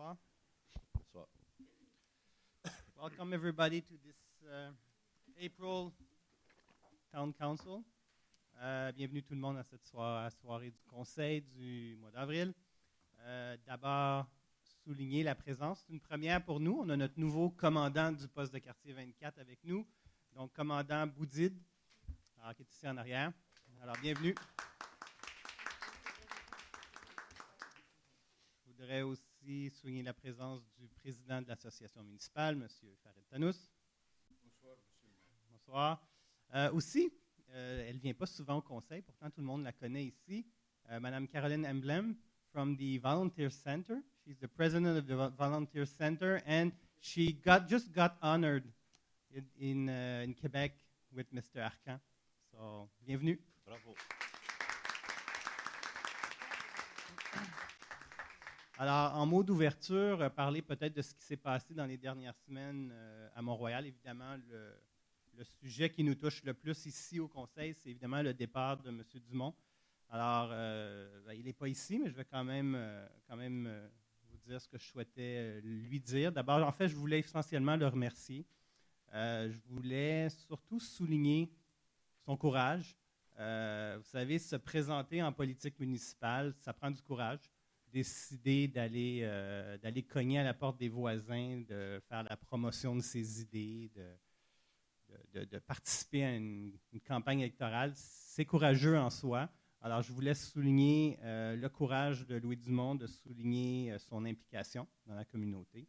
Bonsoir. Bonsoir. Welcome everybody to this April Town Council. Bienvenue tout le monde à cette soirée du Conseil du mois d'avril. D'abord, souligner la présence. C'est une première pour nous. On a notre nouveau commandant du poste de quartier 24 avec nous, donc commandant Boudid, qui est ici en arrière. Alors, bienvenue. Je voudrais aussi souligner la présence du président de l'association municipale, M. Farid Tannous. Bonsoir, monsieur le maire. Bonsoir. Aussi, elle ne vient pas souvent au conseil, pourtant tout le monde la connaît ici, Mme Caroline Emblem from the Volunteer Center. She's the president of the Volunteer Center, and she just got honored in Quebec with Mr. Arcan. So, bienvenue. Bravo. Alors, en mot d'ouverture, parler peut-être de ce qui s'est passé dans les dernières semaines à Mont-Royal. Évidemment, le sujet qui nous touche le plus ici au Conseil, c'est évidemment le départ de M. Dumont. Alors, il n'est pas ici, mais je vais quand même vous dire ce que je souhaitais lui dire. D'abord, en fait, je voulais essentiellement le remercier. Je voulais surtout souligner son courage. Vous savez, se présenter en politique municipale, ça prend du courage. Décider d'aller cogner à la porte des voisins, de faire la promotion de ses idées, de participer à une campagne électorale, c'est courageux en soi. Alors, je voulais souligner le courage de Louis Dumont, de souligner son implication dans la communauté.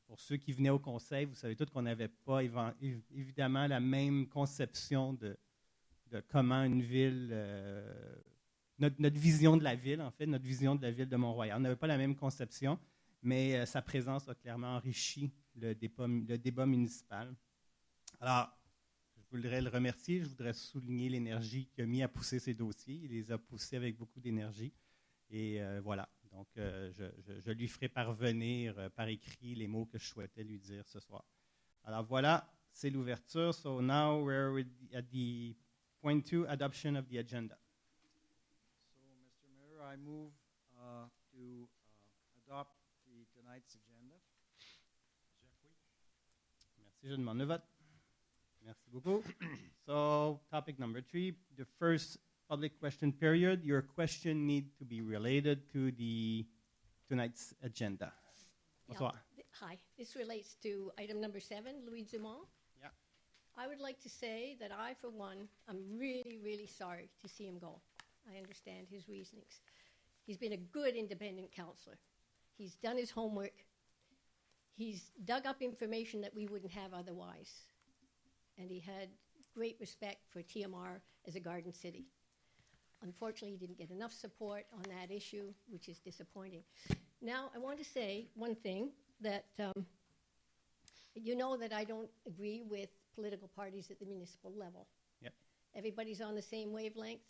Pour ceux qui venaient au conseil, vous savez tous qu'on n'avait pas évidemment la même conception de comment une ville... Notre vision de la ville, en fait, notre vision de la ville de Mont-Royal. On n'avait pas la même conception, mais sa présence a clairement enrichi le débat municipal. Alors, je voudrais le remercier, je voudrais souligner l'énergie qu'il a mis à pousser ces dossiers. Il les a poussés avec beaucoup d'énergie. Et voilà, donc je lui ferai parvenir par écrit les mots que je souhaitais lui dire ce soir. Alors voilà, c'est l'ouverture. So now we're at the point 2, adoption of the agenda. I move to adopt tonight's agenda. Merci, je demande le vote. Merci beaucoup. So, topic number 3, the first public question period. Your question needs to be related to tonight's agenda. Bonsoir. Yeah. Hi, this relates to item number 7, Louis Dumont. Yeah. I would like to say that I, for one, am really, really sorry to see him go. I understand his reasonings. He's been a good independent councillor. He's done his homework. He's dug up information that we wouldn't have otherwise. And he had great respect for TMR as a garden city. Unfortunately, he didn't get enough support on that issue, which is disappointing. Now, I want to say one thing, that you know that I don't agree with political parties at the municipal level. Yep. Everybody's on the same wavelength.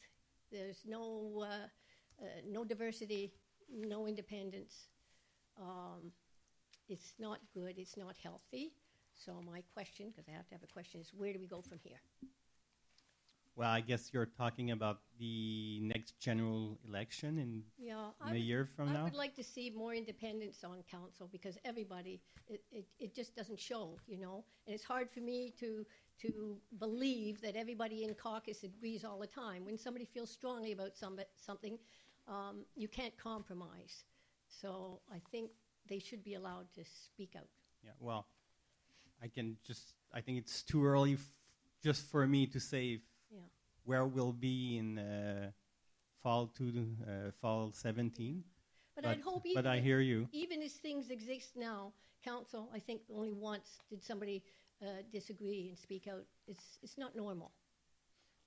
There's no diversity, no independence. It's not good. It's not healthy. So my question, because I have to have a question, is where do we go from here? Well, I guess you're talking about the next general election in a year from now? I would like to see more independence on council, because everybody, it just doesn't show, you know. And it's hard for me to believe that everybody in caucus agrees all the time. When somebody feels strongly about something, you can't compromise. So I think they should be allowed to speak out. Yeah, well, I think it's too early just for me to say where we'll be in fall 17. But I'd hope but I hear you. Even as things exist now, council, I think only once did somebody disagree and speak out. It's not normal.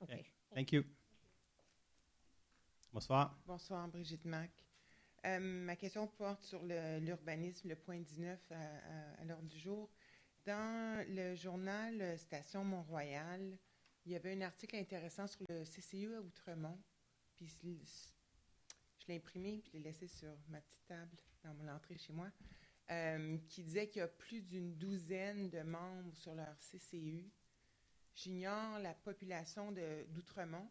Okay. Thank you. Bonsoir. Bonsoir, Brigitte Mac. Ma question porte sur l'urbanisme, le point 19 à l'ordre du jour. Dans le journal Station Mont-Royal, il y avait un article intéressant sur le CCU à Outremont. Puis je l'ai imprimé et je l'ai laissé sur ma petite table dans l'entrée chez moi, qui disait qu'il y a plus d'une douzaine de membres sur leur CCU. J'ignore la population d'Outremont,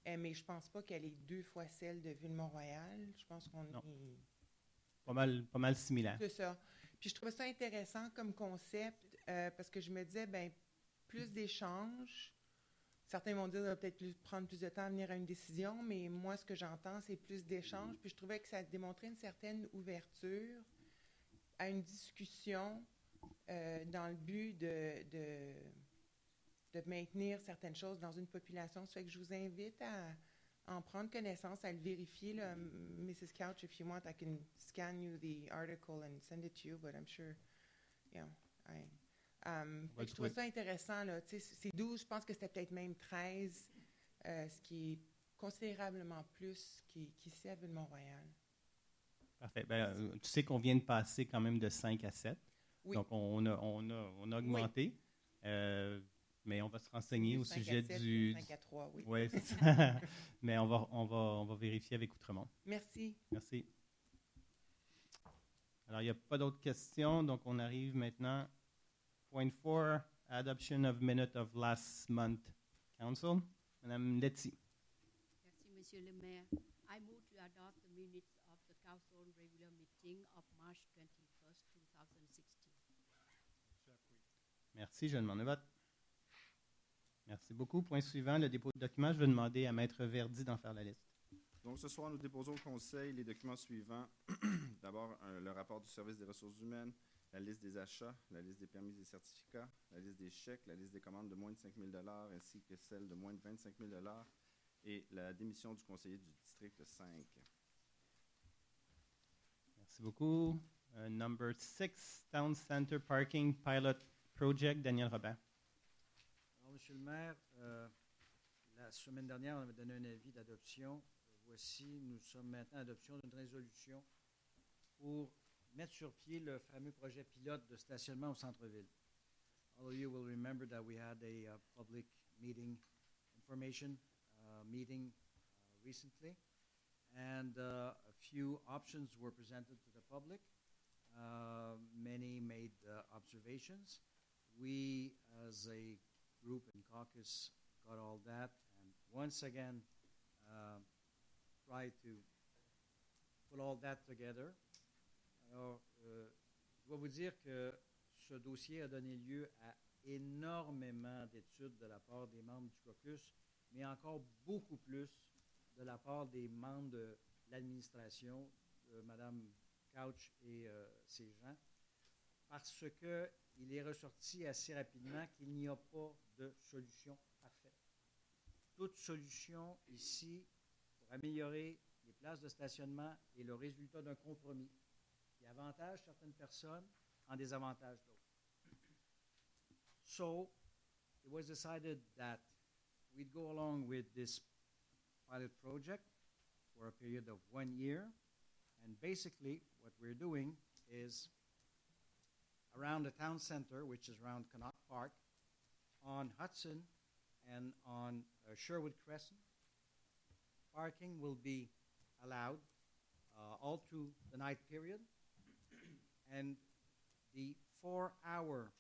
mais je ne pense pas qu'elle est 2 fois celle de Ville-Mont-Royal. Je pense qu'on est pas mal similaire. C'est ça. Puis je trouvais ça intéressant comme concept parce que je me disais, ben plus d'échanges. Certains vont dire, ça va peut-être prendre plus de temps à venir à une décision, mais moi, ce que j'entends, c'est plus d'échanges. Puis je trouvais que ça démontrait une certaine ouverture à une discussion dans le but de maintenir certaines choses dans une population. Ça fait que je vous invite à en prendre connaissance, à le vérifier. Là. Mrs. Couch, if you want, I can scan you the article and send it to you, but I'm sure, fait que je trouvais ça intéressant. Là. C'est 12, je pense que c'était peut-être même 13, ce qui est considérablement plus qu'ici à Ville-Mont-Royal. Parfait. Tu sais qu'on vient de passer quand même de 5 à 7. Oui. Donc, on a augmenté. Oui. Mais on va se renseigner au sujet 7, du... 5 à 3, oui. Oui, c'est ça. Mais on va vérifier avec Outremont. Merci. Merci. Alors, il n'y a pas d'autres questions. Donc, on arrive maintenant. Point 4, adoption of minute of last month council. Madame Letty. Merci, Monsieur le Maire. I move to adopt the minutes of the council regular meeting of March 21st, 2016. Merci, je demande le vote. Merci beaucoup. Point suivant, le dépôt de documents. Je vais demander à Maître Verdi d'en faire la liste. Donc, ce soir, nous déposons au Conseil les documents suivants. D'abord, le rapport du service des ressources humaines, la liste des achats, la liste des permis et certificats, la liste des chèques, la liste des commandes de moins de 5 000 $ ainsi que celle de moins de 25 000 $ et la démission du conseiller du district 5. Merci beaucoup. Number 6, Town Center Parking Pilot Project, Daniel Robert. Alors, Monsieur le maire, la semaine dernière, on avait donné un avis d'adoption. Voici, nous sommes maintenant à l'adoption d'une résolution pour mettre sur pied le fameux projet pilote de stationnement au centre-ville. All of you will remember that we had a public meeting, information meeting recently, and a few options were presented to the public. Many made observations. We, as a group and caucus, got all that, and once again, try to put all that together. Alors, je dois vous dire que ce dossier a donné lieu à énormément d'études de la part des membres du caucus, mais encore beaucoup plus de la part des membres de l'administration, de Mme Couch et ses gens, parce qu'il est ressorti assez rapidement qu'il n'y a pas de solution parfaite. Toute solution ici pour améliorer les places de stationnement est le résultat d'un compromis qui avantage certaines personnes en désavantage d'autres. So, it was decided that we'd go along with this pilot project for a period of 1 year. And basically, what we're doing is around the town center, which is around Connaught Park, on Hudson and on Sherwood Crescent, parking will be allowed all through the night period. And the 4-hour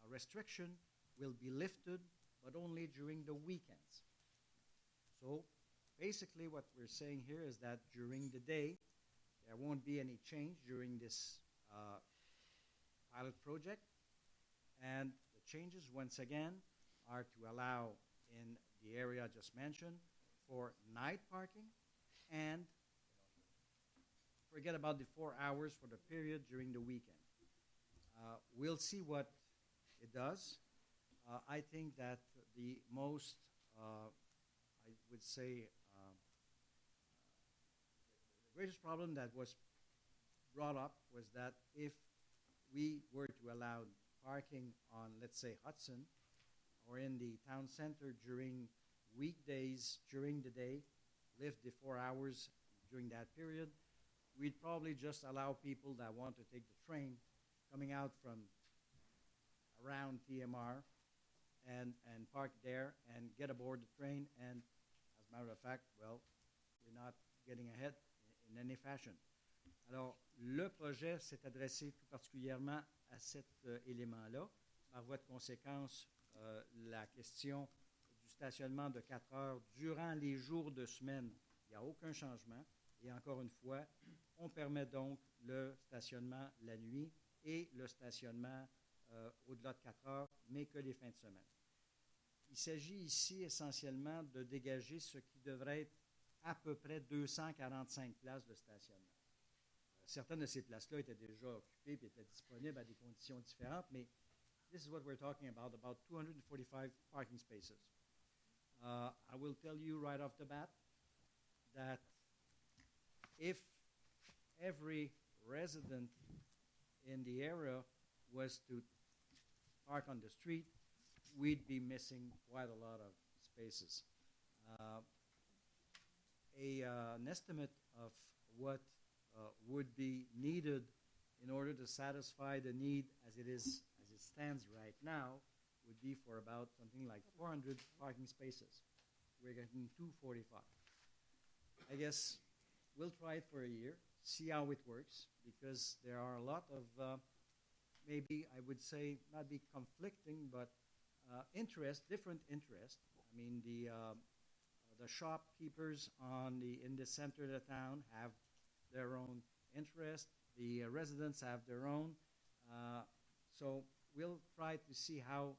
restriction will be lifted, but only during the weekends. So basically what we're saying here is that during the day, there won't be any change during this pilot project. And the changes, once again, are to allow in the area I just mentioned for night parking and forget about the 4 hours for the period during the weekend. We'll see what it does. I think that the most, I would say, the greatest problem that was brought up was that if we were to allow parking on, let's say, Hudson or in the town center during weekdays, during the day, lift the 4 hours during that period, we'd probably just allow people that want to take the train coming out from around TMR and park there and get aboard the train. And as a matter of fact, well, we're not getting ahead in any fashion. Alors, le projet s'est adressé tout particulièrement à cet élément-là. Par voie de conséquence, la question du stationnement de 4 heures durant les jours de semaine, il n'y a aucun changement. Et encore une fois, On permet donc le stationnement la nuit et le stationnement au-delà de 4 heures, mais que les fins de semaine. Il s'agit ici essentiellement de dégager ce qui devrait être à peu près 245 places de stationnement. Certaines de ces places-là étaient déjà occupées et étaient disponibles à des conditions différentes, mais this is what we're talking about 245 parking spaces. I will tell you right off the bat that if every resident in the area was to park on the street, we'd be missing quite a lot of spaces. An estimate of what would be needed in order to satisfy the need as it stands right now would be for about something like 400 parking spaces. We're getting 245. I guess we'll try it for a year, see how it works, because there are a lot of maybe I would say not be conflicting, but different interest. I mean, the shopkeepers in the center of the town have their own interest. The residents have their own. So we'll try to see how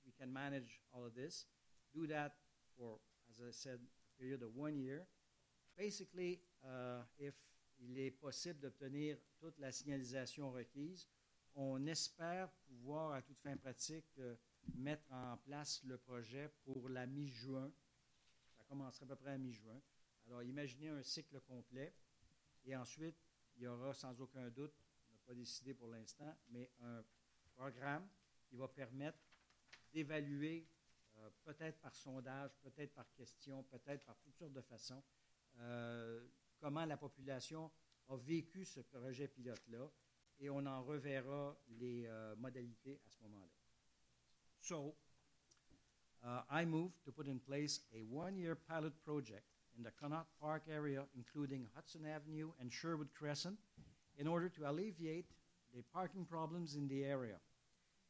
we can manage all of this. Do that for, as I said, a period of 1 year. Basically, if il est possible d'obtenir toute la signalisation requise, on espère pouvoir, à toute fin pratique, mettre en place le projet pour la mi-juin. Ça commencerait à peu près à mi-juin. Alors, imaginez un cycle complet. Et ensuite, il y aura sans aucun doute, on n'a pas décidé pour l'instant, mais un programme qui va permettre d'évaluer, peut-être par sondage, peut-être par question, peut-être par toutes sortes de façons, comment la population a vécu ce projet pilote-là, et on en reverra les modalités à ce moment-là. So, I move to put in place a 1-year pilot project in the Connaught Park area, including Hudson Avenue and Sherwood Crescent, in order to alleviate the parking problems in the area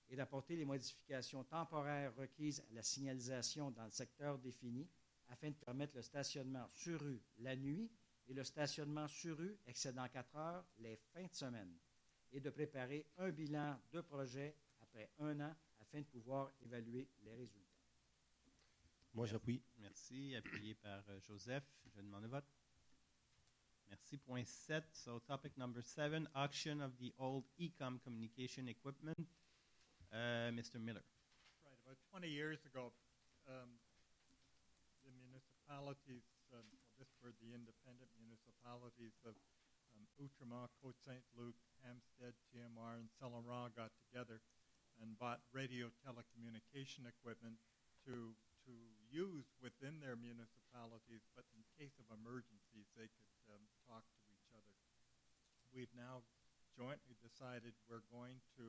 et d'apporter les modifications temporaires requises à la signalisation dans le secteur défini afin de permettre le stationnement sur rue la nuit et le stationnement sur rue excédant 4 heures les fins de semaine, et de préparer un bilan de projet après 1 an afin de pouvoir évaluer les résultats. Moi, j'appuie. Merci. Appuyé par Joseph. Je demande le vote. Merci. Point 7. So topic number 7, auction of the old ECOM communication equipment. Mr. Miller. Right. About 20 years ago, the municipalities, this were the independent municipalities of Outremont, Côte-Saint-Luc, Hampstead, TMR, and Saint-Laurent got together and bought radio telecommunication equipment to use within their municipalities, but in case of emergencies, they could talk to each other. We've now jointly decided we're going to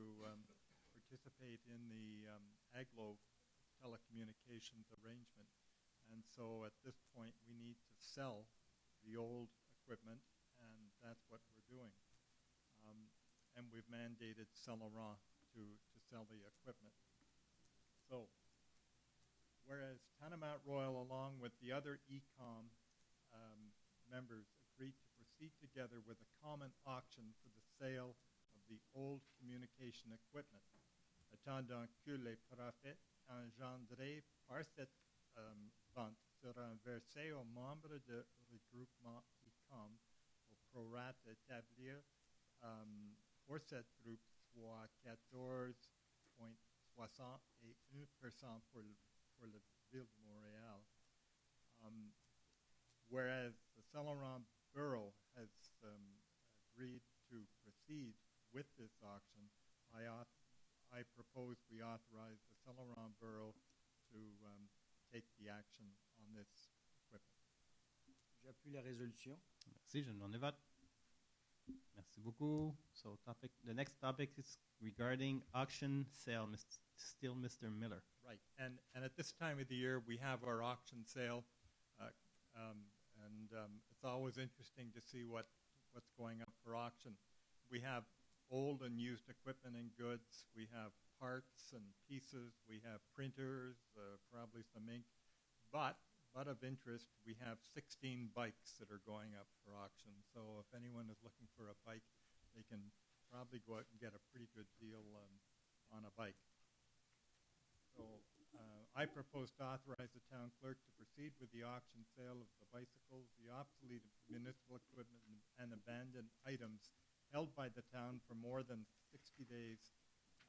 participate in the AGLO telecommunications arrangement. And so at this point, we need to sell the old equipment, and that's what we're doing. And we've mandated Saint-Laurent to sell the equipment. So, whereas Tanimont Royal, along with the other ECOM members, agreed to proceed together with a common auction for the sale of the old communication equipment, attendant que les profits engendrés par cette vente seront versés aux membres du regroupement ECOM au prorata établir pour cette groupe soit 14,61% pour la Ville de Montréal. Whereas the Saint-Laurent Borough has agreed to proceed with this auction, I propose we authorize the Saint-Laurent Borough to take the action on this equipment. J'appuie la résolution. Merci. Je demande le vote. Merci beaucoup. So the next topic is regarding auction sale. Still Mr. Miller. Right, and at this time of the year, we have our auction sale, it's always interesting to see what's going up for auction. We have old and used equipment and goods. We have parts and pieces. We have printers, probably some ink. But but of interest, we have 16 bikes that are going up for auction. So if anyone is looking for a bike, they can probably go out and get a pretty good deal on a bike. So I propose to authorize the town clerk to proceed with the auction sale of the bicycles, the obsolete municipal equipment, and abandoned items held by the town for more than 60 days.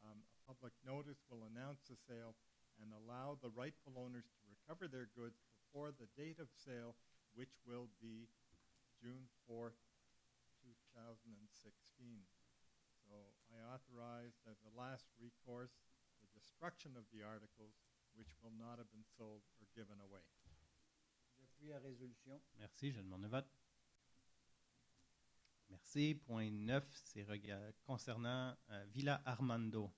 A public notice will announce the sale and allow the rightful owners to recover their goods before the date of sale, which will be June 4th, 2016. So I authorize as a last recourse the destruction of the articles which will not have been sold or given away. J'appuie la résolution. Merci, je demande le vote. Merci. Point 9, c'est concernant Villa Armando.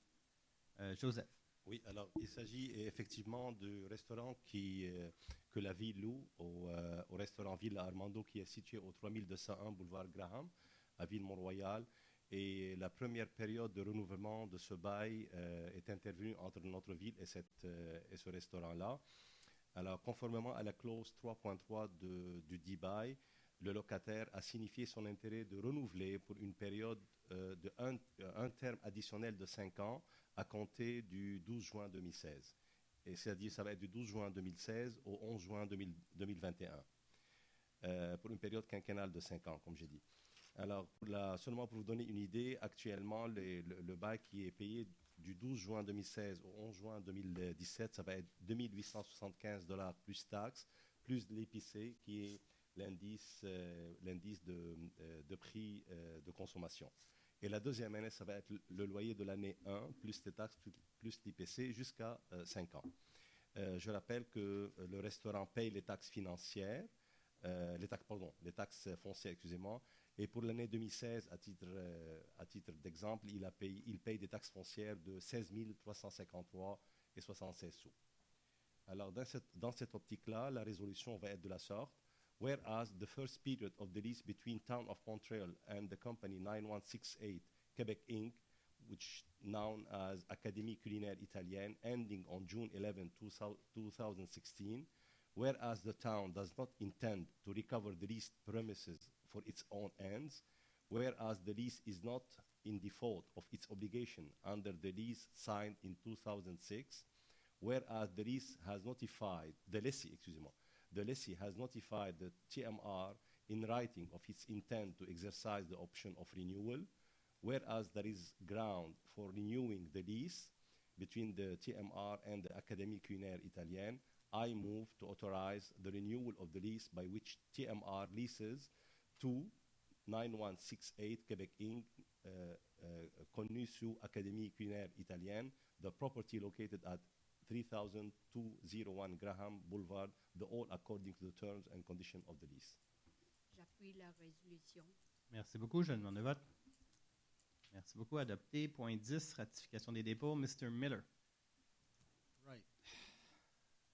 Joseph. Oui, alors il s'agit effectivement du restaurant que la ville loue au restaurant Villa Armando qui est situé au 3201 boulevard Graham à Ville-Mont-Royal. Et la première période de renouvellement de ce bail est intervenue entre notre ville et ce restaurant-là. Alors, conformément à la clause 3.3 du dit bail, le locataire a signifié son intérêt de renouveler pour une période un terme additionnel de 5 ans à compter du 12 juin 2016. Et c'est-à-dire ça va être du 12 juin 2016 au 11 juin 2021, pour une période quinquennale de 5 ans, comme j'ai dit. Alors, seulement pour vous donner une idée, actuellement, le bail qui est payé du 12 juin 2016 au 11 juin 2017, ça va être 2 875 $ plus taxes, plus l'épicé, qui est l'indice de prix de consommation. Et la deuxième année, ça va être le loyer de l'année 1, plus les taxes, plus l'IPC, jusqu'à 5 ans. Je rappelle que le restaurant paye les taxes financières, les taxes foncières, excusez-moi, et pour l'année 2016, à titre d'exemple, il paye des taxes foncières de 16 353,76 sous. Alors, dans cette optique-là, la résolution va être de la sorte. Whereas the first period of the lease between Town of Montreal and the company 9168 Quebec Inc., which known as Académie Culinaire Italienne, ending on June 11, 2016, whereas the town does not intend to recover the leased premises for its own ends, whereas the lease is not in default of its obligation under the lease signed in 2006, whereas the lessee has notified the TMR in writing of its intent to exercise the option of renewal, whereas there is ground for renewing the lease between the TMR and the Académie Culinaire Italienne, I move to authorize the renewal of the lease by which TMR leases to 9168 Quebec Inc., connu sous Académie Culinaire Italienne, the property located at 3201 Graham Boulevard, the all according to the terms and conditions of the lease. J'appuie la résolution. Merci beaucoup. Je demande le vote. Merci beaucoup. Adopté. Point 10, ratification des dépôts. Mr. Miller. Right.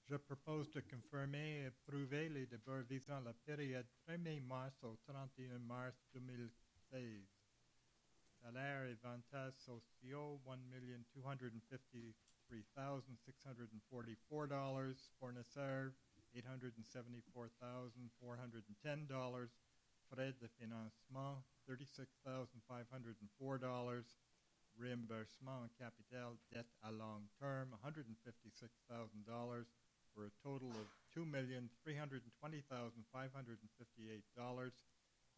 Je propose de confirmer et approuver les dépôts visant la période 1er mars au 31 mars 2016. Salaires et avantages sociaux, $1,253,644. Fournisseurs, $874,410. Frais de financement, $36,504. Reimbursement en capital, dette à long terme, $156,000, for a total of $2,320,558.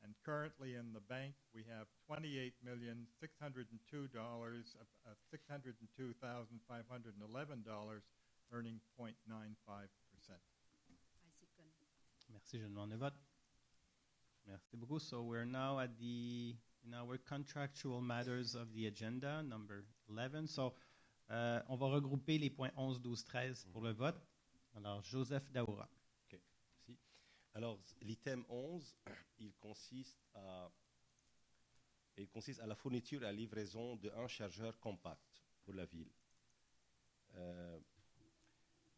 And currently in the bank, we have $28,602,511, earning 0.95%. I second. Merci. Je demande le vote. Merci beaucoup. So we're now at in our contractual matters of the agenda, number 11. So on va regrouper les points 11, 12, 13 pour le vote. Alors, Joseph Daoura. OK, merci. Alors, l'item 11, il consiste à la fourniture et à la livraison d'un chargeur compact pour la ville.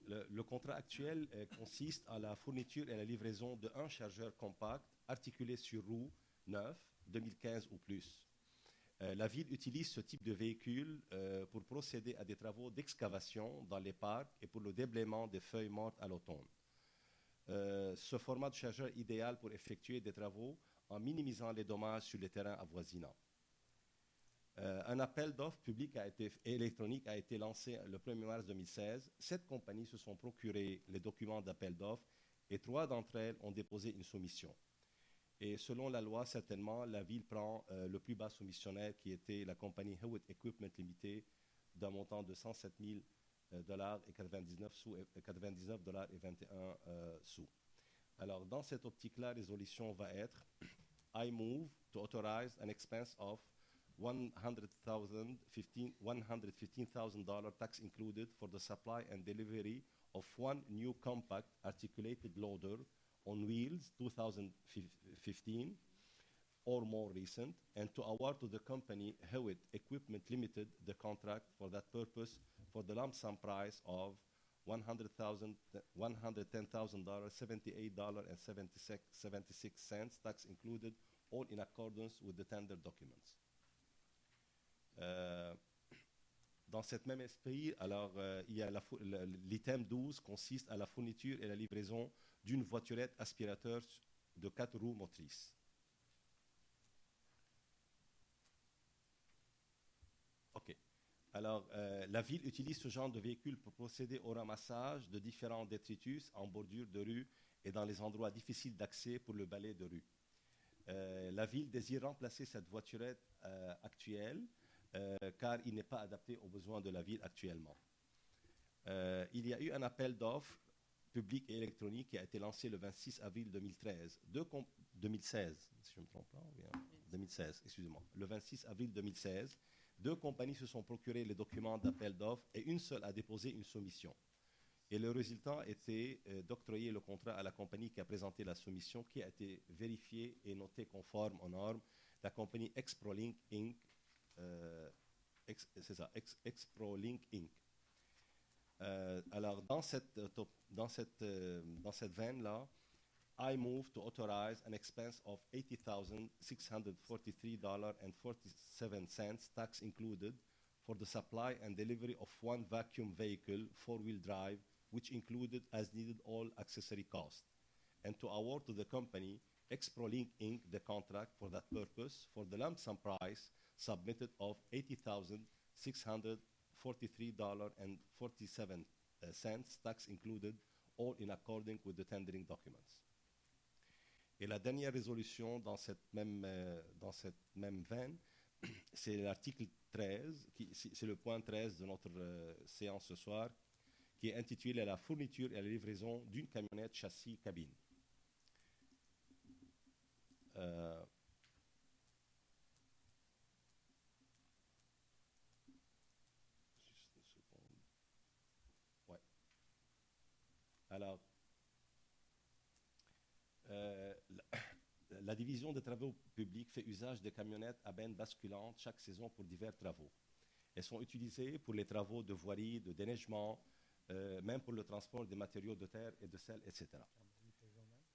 Le contrat actuel consiste à la fourniture et à la livraison d'un chargeur compact articulé sur roue neuf, 2015 ou plus. La ville utilise ce type de véhicule pour procéder à des travaux d'excavation dans les parcs et pour le déblaiement des feuilles mortes à l'automne. ce format de chargeur est idéal pour effectuer des travaux en minimisant les dommages sur les terrains avoisinants. Un appel d'offres public électronique a été lancé le 1er mars 2016. 7 compagnies se sont procurées les documents d'appel d'offres et 3 d'entre elles ont déposé une soumission. Et selon la loi, certainement, la ville prend le plus bas soumissionnaire qui était la compagnie Hewitt Equipment Limited d'un montant de $107 000 et 99 sous, $99 et 21 sous. Alors, dans cette optique-là, la résolution va être I move to authorize an expense of $115,000 tax included for the supply and delivery of one new compact articulated loader on wheels 2015 or more recent, and to award to the company Hewitt Equipment Limited the contract for that purpose for the lump sum price of $110,000, $78.76, tax included, all in accordance with the tender documents. Dans cet même esprit, alors, il y a l'item 12 consiste à la fourniture et la livraison d'une voiturette aspirateur de 4 roues motrices. OK. Alors, la ville utilise ce genre de véhicule pour procéder au ramassage de différents détritus en bordure de rue et dans les endroits difficiles d'accès pour le balai de rue. La ville désire remplacer cette voiturette actuelle car il n'est pas adapté aux besoins de la ville actuellement. Il y a eu un appel d'offres public et électronique qui a été lancé le 26 avril 2016, si je ne me trompe pas, ou bien 2016, excusez-moi. Le 26 avril 2016, 2 compagnies se sont procurées les documents d'appel d'offres et une seule a déposé une soumission. Et le résultat était d'octroyer le contrat à la compagnie qui a présenté la soumission, qui a été vérifiée et notée conforme aux normes, la compagnie Exprolink Inc. Exprolink Inc. Alors, dans cette veine-là, I move to authorize an expense of $80,643.47, tax included, for the supply and delivery of one vacuum vehicle, 4-wheel drive, which included as needed all accessory costs, and to award to the company Exprolink Inc. the contract for that purpose for the lump sum price submitted of $80,643.47, tax included, all in accordance with the tendering documents. Et la dernière résolution dans cette même veine, c'est l'article 13, c'est le point 13 de notre séance ce soir, qui est intitulé « La fourniture et la livraison d'une camionnette châssis cabine ». Juste une seconde. Ouais. Alors, la division des travaux publics fait usage de camionnettes à benne basculantes chaque saison pour divers travaux. Elles sont utilisées pour les travaux de voirie, de déneigement, même pour le transport des matériaux de terre et de sel, etc.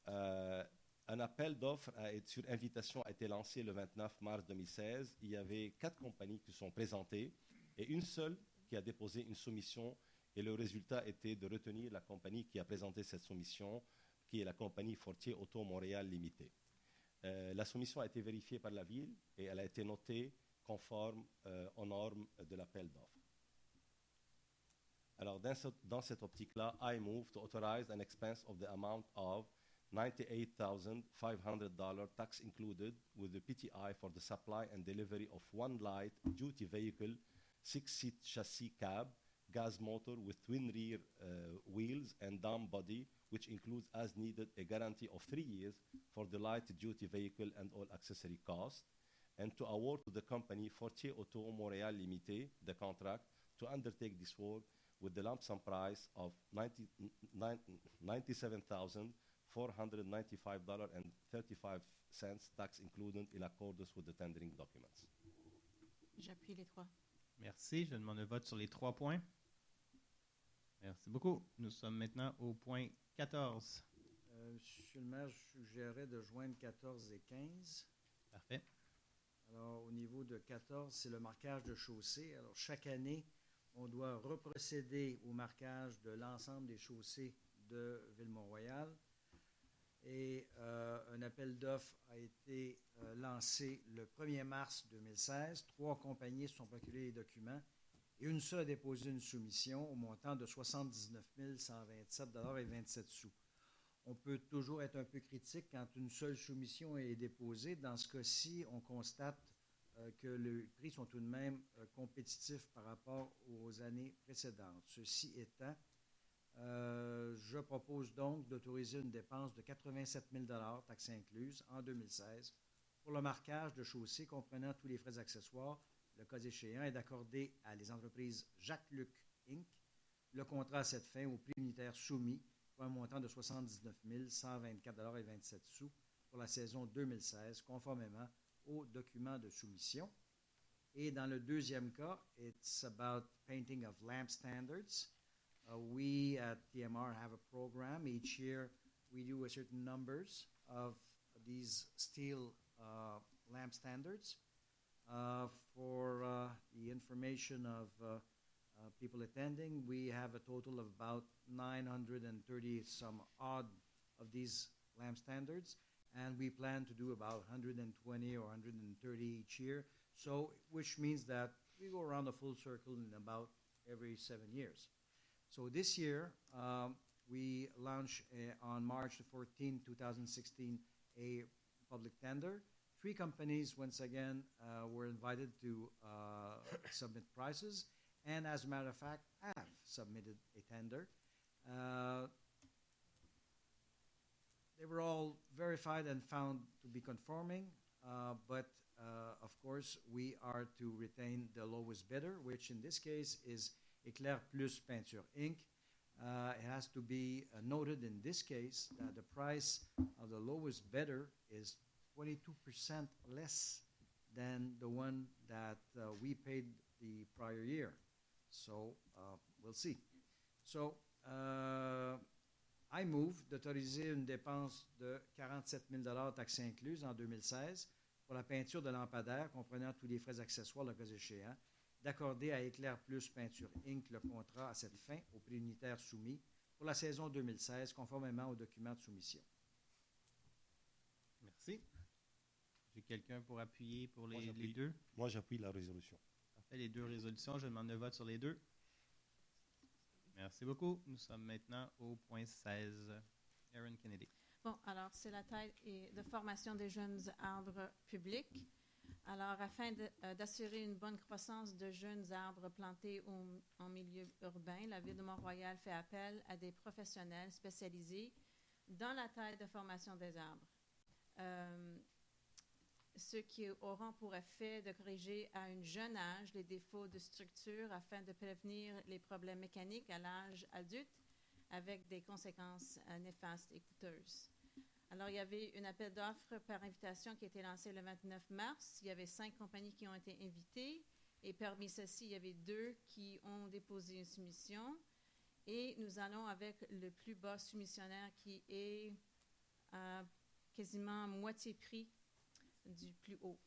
Un appel d'offres sur invitation a été lancé le 29 mars 2016. Il y avait 4 compagnies qui sont présentées et une seule qui a déposé une soumission, et le résultat était de retenir la compagnie qui a présenté cette soumission, qui est la compagnie Fortier Auto Montréal Limited. La soumission a été vérifiée par la ville et elle a été notée conforme aux normes de l'appel d'offres. Alors, dans cette optique-là, I move to authorize an expense of the amount of $98,500, tax included, with the PTI for the supply and delivery of one light-duty vehicle, 6-seat chassis cab, gas motor with twin rear wheels and dome body, which includes as needed a guarantee of 3 years for the light-duty vehicle and all accessory costs, and to award to the company Fortier Auto Montréal Limited the contract to undertake this work with the lump sum price of $97,495.35, tax included, in accordance with the tendering documents. J'appuie les 3. Merci. Je demande un vote sur les 3 points. Merci beaucoup. Nous sommes maintenant au point 14. Monsieur le maire, je suggérerais de joindre 14 et 15. Parfait. Alors, au niveau de 14, c'est le marquage de chaussée. Alors, chaque année, on doit reprocéder au marquage de l'ensemble des chaussées de Ville-Mont-Royal. Et un appel d'offres a été lancé le 1er mars 2016. 3 compagnies se sont procurées les documents et une seule a déposé une soumission au montant de 79 127,27 $. On peut toujours être un peu critique quand une seule soumission est déposée. Dans ce cas-ci, on constate que les prix sont tout de même compétitifs par rapport aux années précédentes. Ceci étant, je propose donc d'autoriser une dépense de 87 000 $, taxes incluses, en 2016, pour le marquage de chaussée comprenant tous les frais accessoires, le cas échéant, et d'accorder à les entreprises Jacques-Luc Inc. le contrat à cette fin au prix unitaire soumis pour un montant de 79 124,27 $ pour la saison 2016, conformément aux documents de soumission. Et dans le deuxième cas, it's about painting of lamp standards. We at TMR have a program. Each year we do a certain numbers of these steel lamp standards. For the information of people attending, we have a total of about 930 some odd of these lamp standards, and we plan to do about 120 or 130 each year, so which means that we go around a full circle in about every 7 years. So this year, we launched on March 14, 2016, a public tender. 3 companies, once again, were invited to submit prices, and as a matter of fact, have submitted a tender. They were all verified and found to be conforming, but of course, we are to retain the lowest bidder, which in this case is Éclair Plus Peinture Inc. It has to be noted in this case that the price of the lowest bidder is 22% less than the one that we paid the prior year. So we'll see. So I move d'autoriser une dépense de 47 000 $ taxes incluses en 2016 pour la peinture de lampadaires comprenant tous les frais accessoires le cas échéant, d'accorder à Éclair Plus Peinture Inc. le contrat à cette fin au prix unitaire soumis pour la saison 2016 conformément aux documents de soumission. Merci. J'ai quelqu'un pour appuyer pour les deux? Moi, j'appuie la résolution. Parfait, les 2 résolutions. Je demande le vote sur les 2. Merci beaucoup. Nous sommes maintenant au point 16. Erin Kennedy. Bon, alors, c'est la taille de formation des jeunes arbres publics. Alors, afin d'assurer une bonne croissance de jeunes arbres plantés en milieu urbain, la Ville de Mont-Royal fait appel à des professionnels spécialisés dans la taille de formation des arbres. Ceux qui auront pour effet de corriger à un jeune âge les défauts de structure afin de prévenir les problèmes mécaniques à l'âge adulte avec des conséquences néfastes et coûteuses. Alors, il y avait un appel d'offres par invitation qui a été lancé le 29 mars. Il y avait 5 compagnies qui ont été invitées et parmi celles-ci, il y avait 2 qui ont déposé une soumission. Et nous allons avec le plus bas soumissionnaire qui est quasiment moitié prix du plus haut.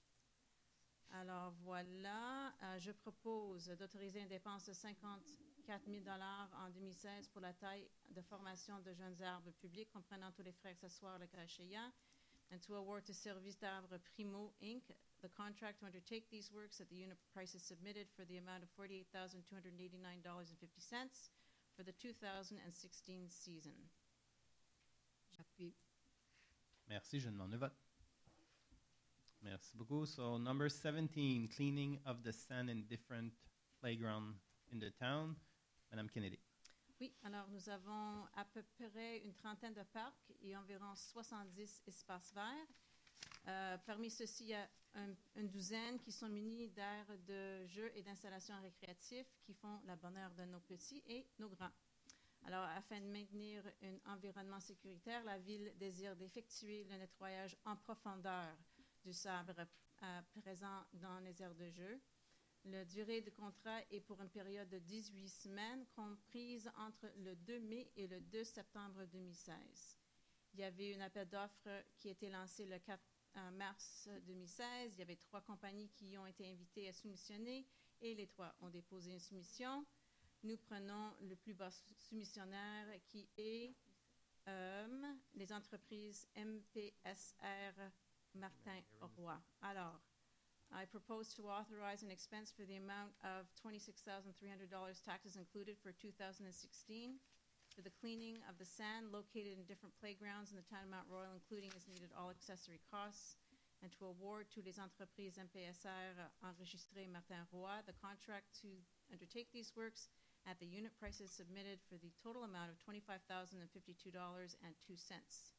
Alors voilà, je propose d'autoriser une dépense de 54 000 $ en 2016 pour la taille de formation de jeunes arbres publics comprenant tous les frais accessoires le cas échéant, and to award to Service d'Arbres Primo Inc. the contract to undertake these works at the unit prices submitted for the amount of $48,289.50 for the 2016 season. J'appuie. Merci, je demande le vote. Merci beaucoup. So, number 17, cleaning of the sand in different playgrounds in the town. Madame Kennedy. Oui, alors nous avons à peu près une trentaine de parcs et environ 70 espaces verts. Parmi ceux-ci, il y a une douzaine qui sont munis d'aires de jeux et d'installations récréatives qui font la bonheur de nos petits et nos grands. Alors, afin de maintenir un environnement sécuritaire, la Ville désire d'effectuer le nettoyage en profondeur du sable présent dans les aires de jeu. La durée du contrat est pour une période de 18 semaines, comprise entre le 2 mai et le 2 septembre 2016. Il y avait un appel d'offres qui a été lancé le 4 mars 2016. Il y avait 3 compagnies qui ont été invitées à soumissionner et les 3 ont déposé une soumission. Nous prenons le plus bas soumissionnaire qui est les entreprises MPSR Martin Roy. Alors, I propose to authorize an expense for the amount of $26,300, taxes included, for 2016 for the cleaning of the sand located in different playgrounds in the town of Mount Royal, including as needed all accessory costs, and to award to les entreprises MPSR enregistrées Martin Roy the contract to undertake these works at the unit prices submitted for the total amount of $25,052.02.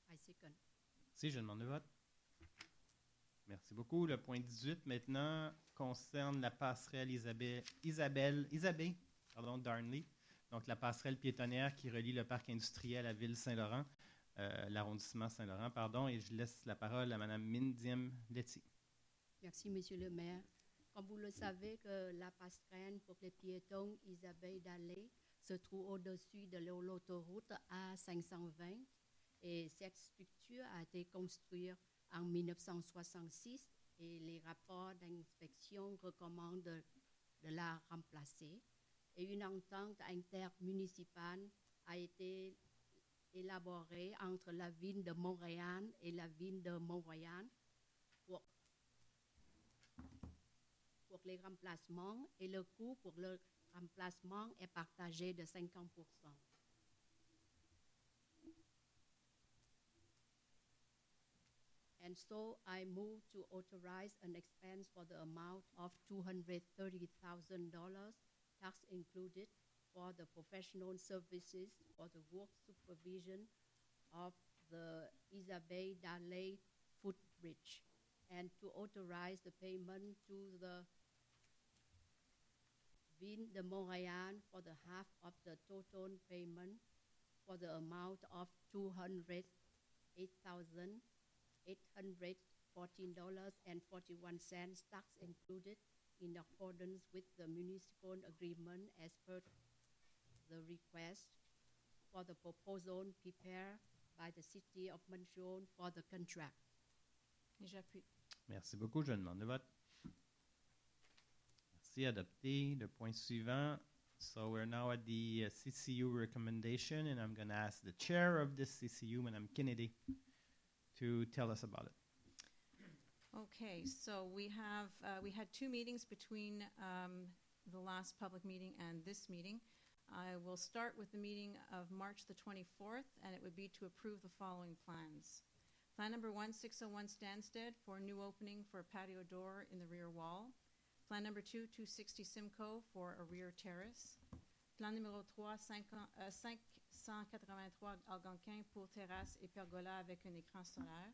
I second. Si, je demande le vote. Merci beaucoup. Le point 18, maintenant, concerne la passerelle Isabelle Darnley. Donc, la passerelle piétonnière qui relie le parc industriel à Ville-Saint-Laurent, l'arrondissement Saint-Laurent, pardon. Et je laisse la parole à Mme Mindiem Letty. Merci, Monsieur le maire. Comme vous le savez, que la passerelle pour les piétons Isabelle Darnley se trouve au-dessus de l'autoroute A520 et cette structure a été construite en 1966 et les rapports d'inspection recommandent de la remplacer. Et une entente intermunicipale a été élaborée entre la ville de Montréal et la ville de Mont-Royal pour les remplacements et le coût pour le remplacement est partagé de 50%. And so I move to authorize an expense for the amount of $230,000, tax included, for the professional services for the work supervision of the Isabelle Darnley footbridge, and to authorize the payment to the Ville de Montréal for the half of the total payment for the amount of $208,814.41, tax included, in accordance with the municipal agreement as per the request for the proposal prepared by the City of Montreal for the contract. Et j'appuie. Merci beaucoup. Je demande le vote. Merci. Adopté. Le point suivant. So we're now at the CCU recommendation, and I'm going to ask the chair of this CCU, Mme Kennedy, to tell us about it. Okay, so we had two meetings between the last public meeting and this meeting. I will start with the meeting of March the 24th, and it would be to approve the following plans. Plan number 1601 Stansted for new opening for a patio door in the rear wall. Plan number 260 Simcoe for a rear terrace. Plan numéro 3, 583 Algonquin pour terrasse et pergola avec un écran solaire.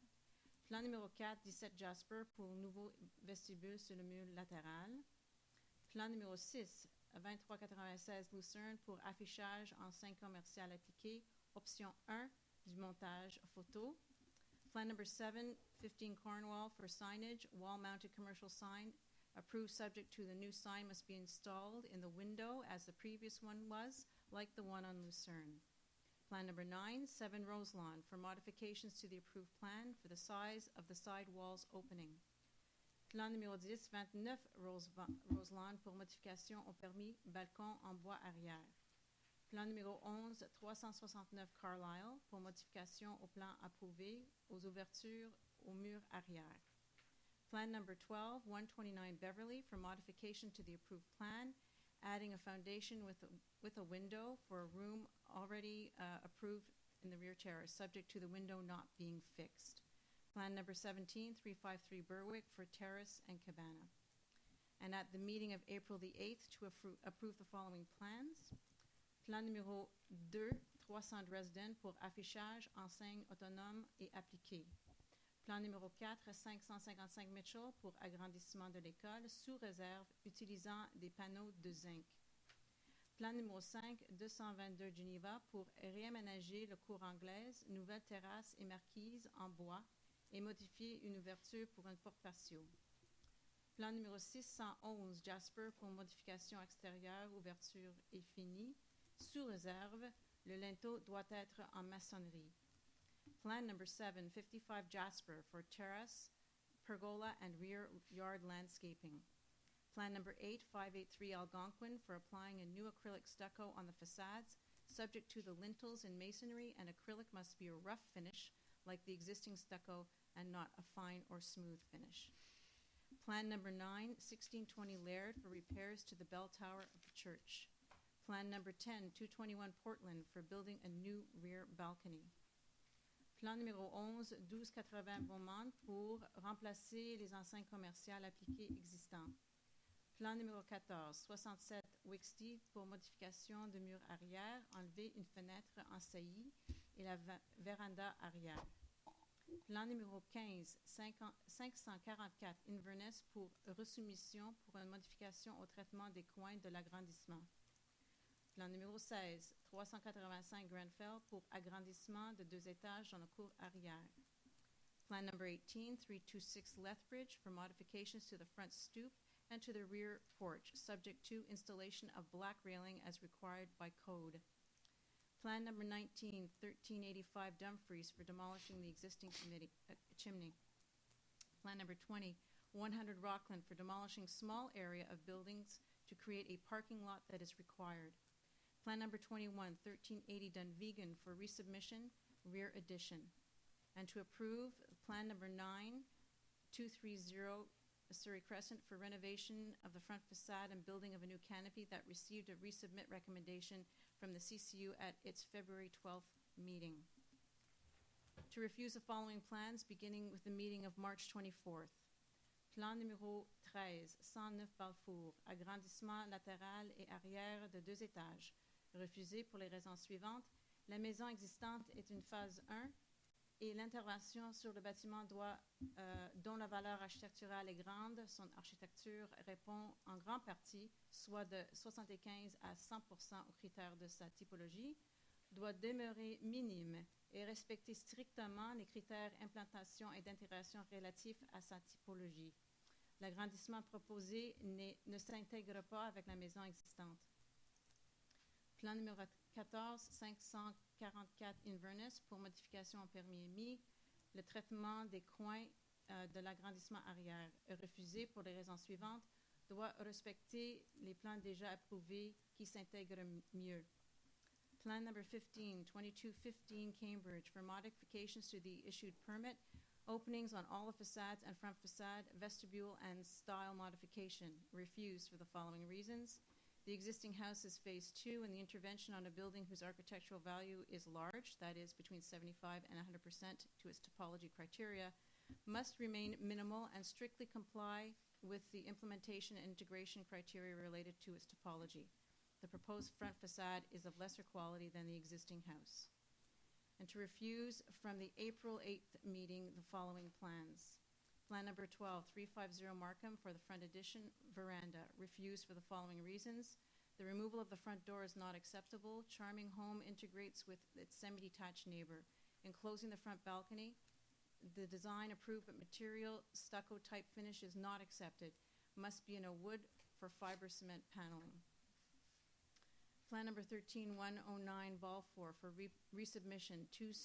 Plan numéro 4, 17 Jasper pour nouveau vestibule sur le mur latéral. Plan numéro 6, 2396 Lucerne pour affichage enseigne commerciale appliquée. Option 1, du montage photo. Plan number 7, 15 Cornwall for signage, wall-mounted commercial sign. Approved subject to the new sign must be installed in the window as the previous one was, like the one on Lucerne. Plan number 9, 7 Roselawn for modifications to the approved plan for the size of the side walls opening. Plan numéro 10, 29 Roselawn pour modification au permis balcon en bois arrière. Plan numéro 11, 369 Carlisle pour modification au plan approuvé aux ouvertures au mur arrière. Plan number 12, 129 Beverly for modification to the approved plan, adding a foundation with a window for a room already approved in the rear terrace, subject to the window not being fixed. Plan number 17, 353 Berwick for terrace and cabana. And at the meeting of April the 8th to approve the following plans. Plan numéro 2, 300 Dresden pour affichage, enseigne autonome et appliquée. Plan numéro 4, 555 Mitchell pour agrandissement de l'école, sous réserve utilisant des panneaux de zinc. Plan numéro 5, 222 Geneva pour réaménager le cours anglaise, nouvelle terrasse et marquise en bois et modifier une ouverture pour un porte-patio. Plan numéro 611 Jasper pour modification extérieure, ouverture et finie. Sous réserve, le linteau doit être en maçonnerie. Plan number 7, 55 Jasper for terrace, pergola, and rear yard landscaping. Plan number 8, 583 Algonquin for applying a new acrylic stucco on the facades, subject to the lintels in masonry, and acrylic must be a rough finish, like the existing stucco, and not a fine or smooth finish. Plan number 9, 1620 Laird for repairs to the bell tower of the church. Plan number 10, 221 Portland for building a new rear balcony. Plan numéro 11, 1280 Beaumont pour remplacer les enseignes commerciales appliquées existantes. Plan numéro 14, 67 Wixty pour modification de mur arrière, enlever une fenêtre en saillie et la véranda arrière. Plan numéro 15, 544 Inverness pour resoumission pour une modification au traitement des coins de l'agrandissement. Plan numéro 16, 385 Grenfell pour agrandissement de 2 étages dans la cour arrière. Plan number 18, 326 Lethbridge for modifications to the front stoop and to the rear porch, subject to installation of black railing as required by code. Plan number 19, 1385 Dumfries for demolishing the existing chimney. Plan number 20, 100 Rockland for demolishing small area of buildings to create a parking lot that is required. Plan number 21, 1380 Dunvegan for resubmission, rear addition. And to approve Plan number 9, 230 Surrey Crescent for renovation of the front facade and building of a new canopy that received a resubmit recommendation from the CCU at its February 12th meeting. To refuse the following plans, beginning with the meeting of March 24th. Plan numéro 13, 109 Balfour, agrandissement latéral et arrière de 2 étages. Refusé pour les raisons suivantes. La maison existante est une phase 1 et l'intervention sur le bâtiment dont la valeur architecturale est grande, son architecture répond en grande partie, soit de 75 à 100% aux critères de sa typologie, doit demeurer minime et respecter strictement les critères d'implantation et d'intégration relatifs à sa typologie. L'agrandissement proposé ne s'intègre pas avec la maison existante. Plan numéro 14, 544 Inverness pour modification au permis émis, le traitement des coins de l'agrandissement arrière, refusé pour les raisons suivantes, doit respecter les plans déjà approuvés qui s'intègrent mieux. Plan number 15, 2215 Cambridge for modifications to the issued permit, openings on all the facades and front facade, vestibule and style modification, refused for the following reasons. The existing house is phase 2, and the intervention on a building whose architectural value is large, that is between 75 and 100% to its topology criteria, must remain minimal and strictly comply with the implementation and integration criteria related to its topology. The proposed front facade is of lesser quality than the existing house. And to refuse from the April 8th meeting the following plans. Plan number 12, 350 Markham for the front addition veranda, refused for the following reasons. The removal of the front door is not acceptable. Charming home integrates with its semi-detached neighbor. Enclosing the front balcony, the design approved but material stucco type finish is not accepted. Must be in a wood for fiber cement paneling. Plan number 13109 Balfour for resubmission, 2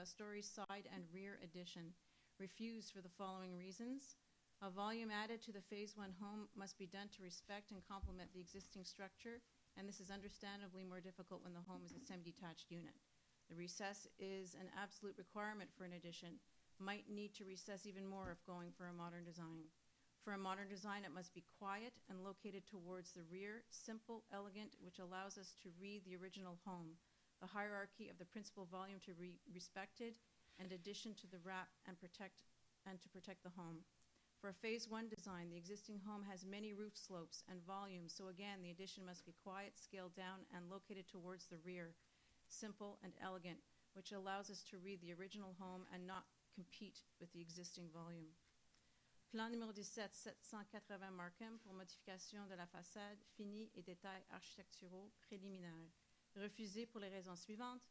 stories side and rear addition. Refused for the following reasons. A volume added to the Phase 1 home must be done to respect and complement the existing structure, and this is understandably more difficult when the home is a semi-detached unit. The recess is an absolute requirement for an addition. Might need to recess even more if going for a modern design. For a modern design, it must be quiet and located towards the rear, simple, elegant, which allows us to read the original home, the hierarchy of the principal volume to be respected, and addition to the wrap and to protect the home. For a Phase 1 design, the existing home has many roof slopes and volumes, so again, the addition must be quiet, scaled down, and located towards the rear, simple and elegant, which allows us to read the original home and not compete with the existing volume. Plan numéro 17, 780 Markham pour modification de la façade, finie et détails architecturaux préliminaires. Refusé pour les raisons suivantes.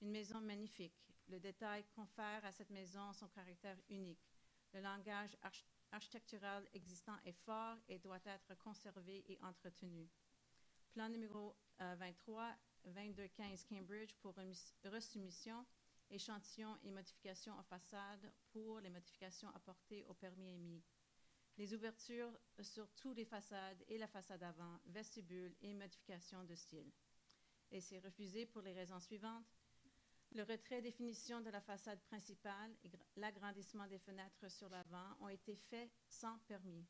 Une maison magnifique. Le détail confère à cette maison son caractère unique. Le langage architectural existant est fort et doit être conservé et entretenu. Plan numéro 23, 2215 Cambridge pour resubmission, échantillon et modification en façade pour les modifications apportées au permis émis. Les ouvertures sur toutes les façades et la façade avant, vestibule et modification de style. et c'est refusé pour les raisons suivantes. Le retrait des finitions de la façade principale et l'agrandissement des fenêtres sur l'avant ont été faits sans permis.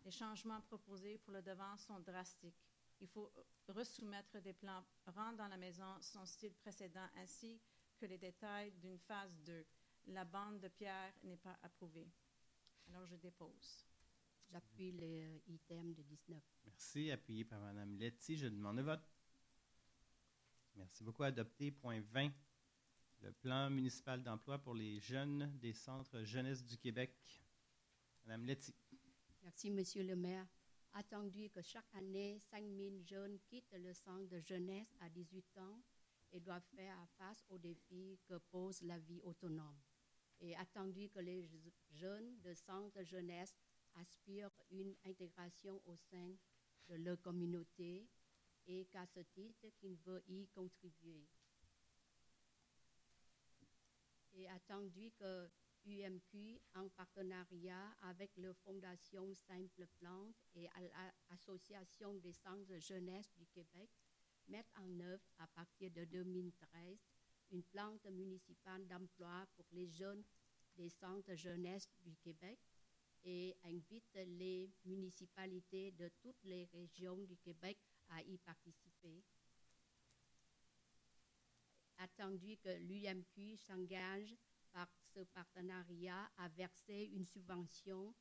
Les changements proposés pour le devant sont drastiques. Il faut resoumettre des plans rendant dans la maison son style précédent ainsi que les détails d'une phase 2. La bande de pierre n'est pas approuvée. Alors, je dépose. J'appuie les items de 19. Merci. Appuyé par Mme Letty. Je demande le vote. Merci beaucoup. Adopté. Point 20. Le plan municipal d'emploi pour les jeunes des centres jeunesse du Québec. Mme Letty. Merci, Monsieur le maire. Attendu que chaque année, 5 000 jeunes quittent le centre de jeunesse à 18 ans et doivent faire face aux défis que pose la vie autonome. Et attendu que les jeunes de centre de jeunesse aspirent une intégration au sein de leur communauté et qu'à ce titre, qu'ils veulent y contribuer. Et attendu que UMQ, en partenariat avec la Fondation Simple Plante et l'Association des centres de jeunesse du Québec, mettent en œuvre à partir de 2013 une plante municipale d'emploi pour les jeunes des centres de jeunesse du Québec et invite les municipalités de toutes les régions du Québec à y participer. Attendu que l'UMQ s'engage par ce partenariat à verser une subvention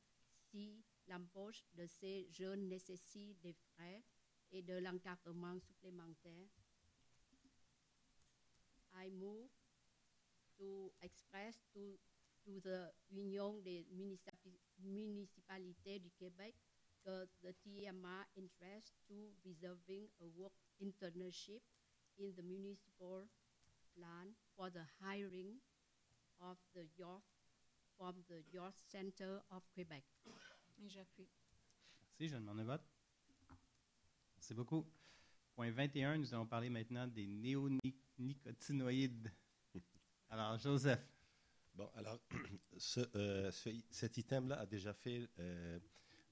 si l'embauche de ces jeunes nécessite des frais et de l'encadrement supplémentaire. I move to express to the Union des municipalités du Québec that the TMR interest to reserving a work internship in the municipal plan for the hiring of the youth from the Youth Center of Quebec. Et j'appuie. Merci. Je demande le vote. Merci beaucoup. Point 21, nous allons parler maintenant des néonicotinoïdes. Alors, Joseph. Bon, alors, cet item-là a déjà fait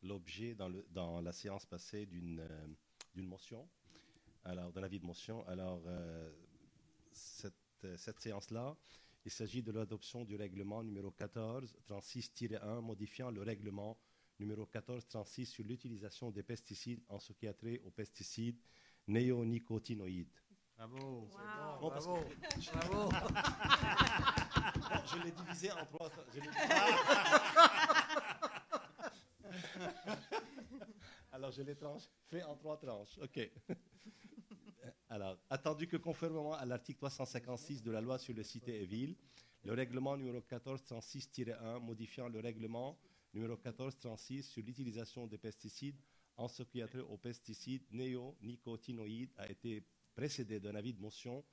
l'objet dans la séance passée d'une motion, alors d'un avis de motion. Alors, cette séance-là, il s'agit de l'adoption du règlement numéro 1436-1 modifiant le règlement numéro 1436 sur l'utilisation des pesticides en ce qui a trait aux pesticides néonicotinoïdes. Bravo. Wow. Bon, Bravo. Bon, je l'ai divisé en trois. Alors, je l'ai fait en 3 tranches. OK. Alors, attendu que conformément à l'article 356 de la loi sur les cités et villes, le règlement numéro 1436-1 modifiant le règlement numéro 1436 sur l'utilisation des pesticides en ce qui a trait aux pesticides néonicotinoïdes a été précédé d'un avis de motion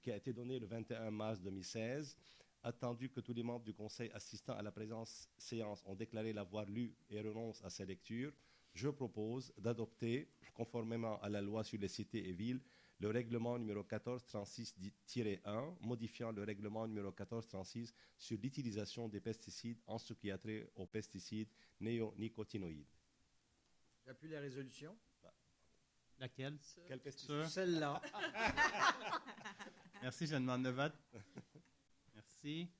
qui a été donné le 21 mars 2016. Attendu que tous les membres du Conseil assistant à la présente séance ont déclaré l'avoir lu et renoncent à sa lecture, je propose d'adopter, conformément à la loi sur les cités et villes, le règlement numéro 1436-1, modifiant le règlement numéro 1436 sur l'utilisation des pesticides en ce qui a trait aux pesticides néonicotinoïdes. J'appuie la résolution. Laquelle? Quel pesticide? Celle-là. Merci, je demande le vote. Merci.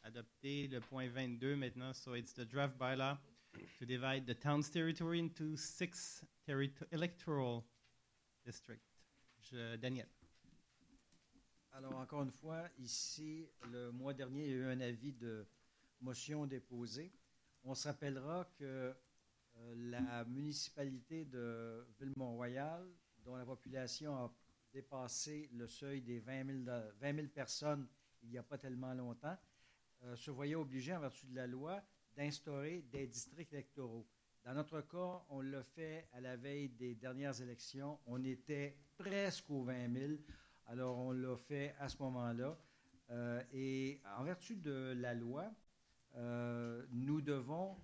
Adopter le point 22 maintenant. So it's the draft bylaw to divide the town's territory into 6 electoral districts. Daniel. Alors, encore une fois, ici, le mois dernier, il y a eu un avis de motion déposé. On se rappellera que la municipalité de Ville-Mont-Royal, dont la population a dépassé le seuil des 20 000 personnes il n'y a pas tellement longtemps, se voyait obligée, en vertu de la loi, d'instaurer des districts électoraux. Dans notre cas, on l'a fait à la veille des dernières élections. On était presque aux 20 000. Alors, on l'a fait à ce moment-là. Et en vertu de la loi, nous devons,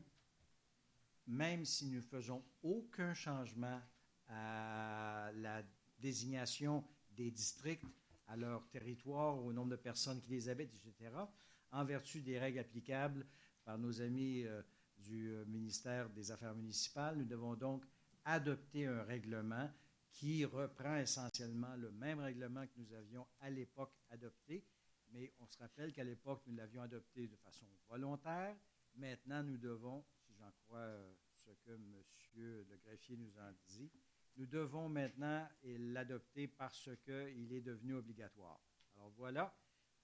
même si nous ne faisons aucun changement à la désignation des districts, à leur territoire, au nombre de personnes qui les habitent, etc., en vertu des règles applicables par nos amis du ministère des Affaires municipales, nous devons donc adopter un règlement qui reprend essentiellement le même règlement que nous avions à l'époque adopté, mais on se rappelle qu'à l'époque, nous l'avions adopté de façon volontaire. Maintenant, nous devons, si j'en crois ce que M. le greffier nous en dit, nous devons maintenant l'adopter parce qu'il est devenu obligatoire. Alors voilà,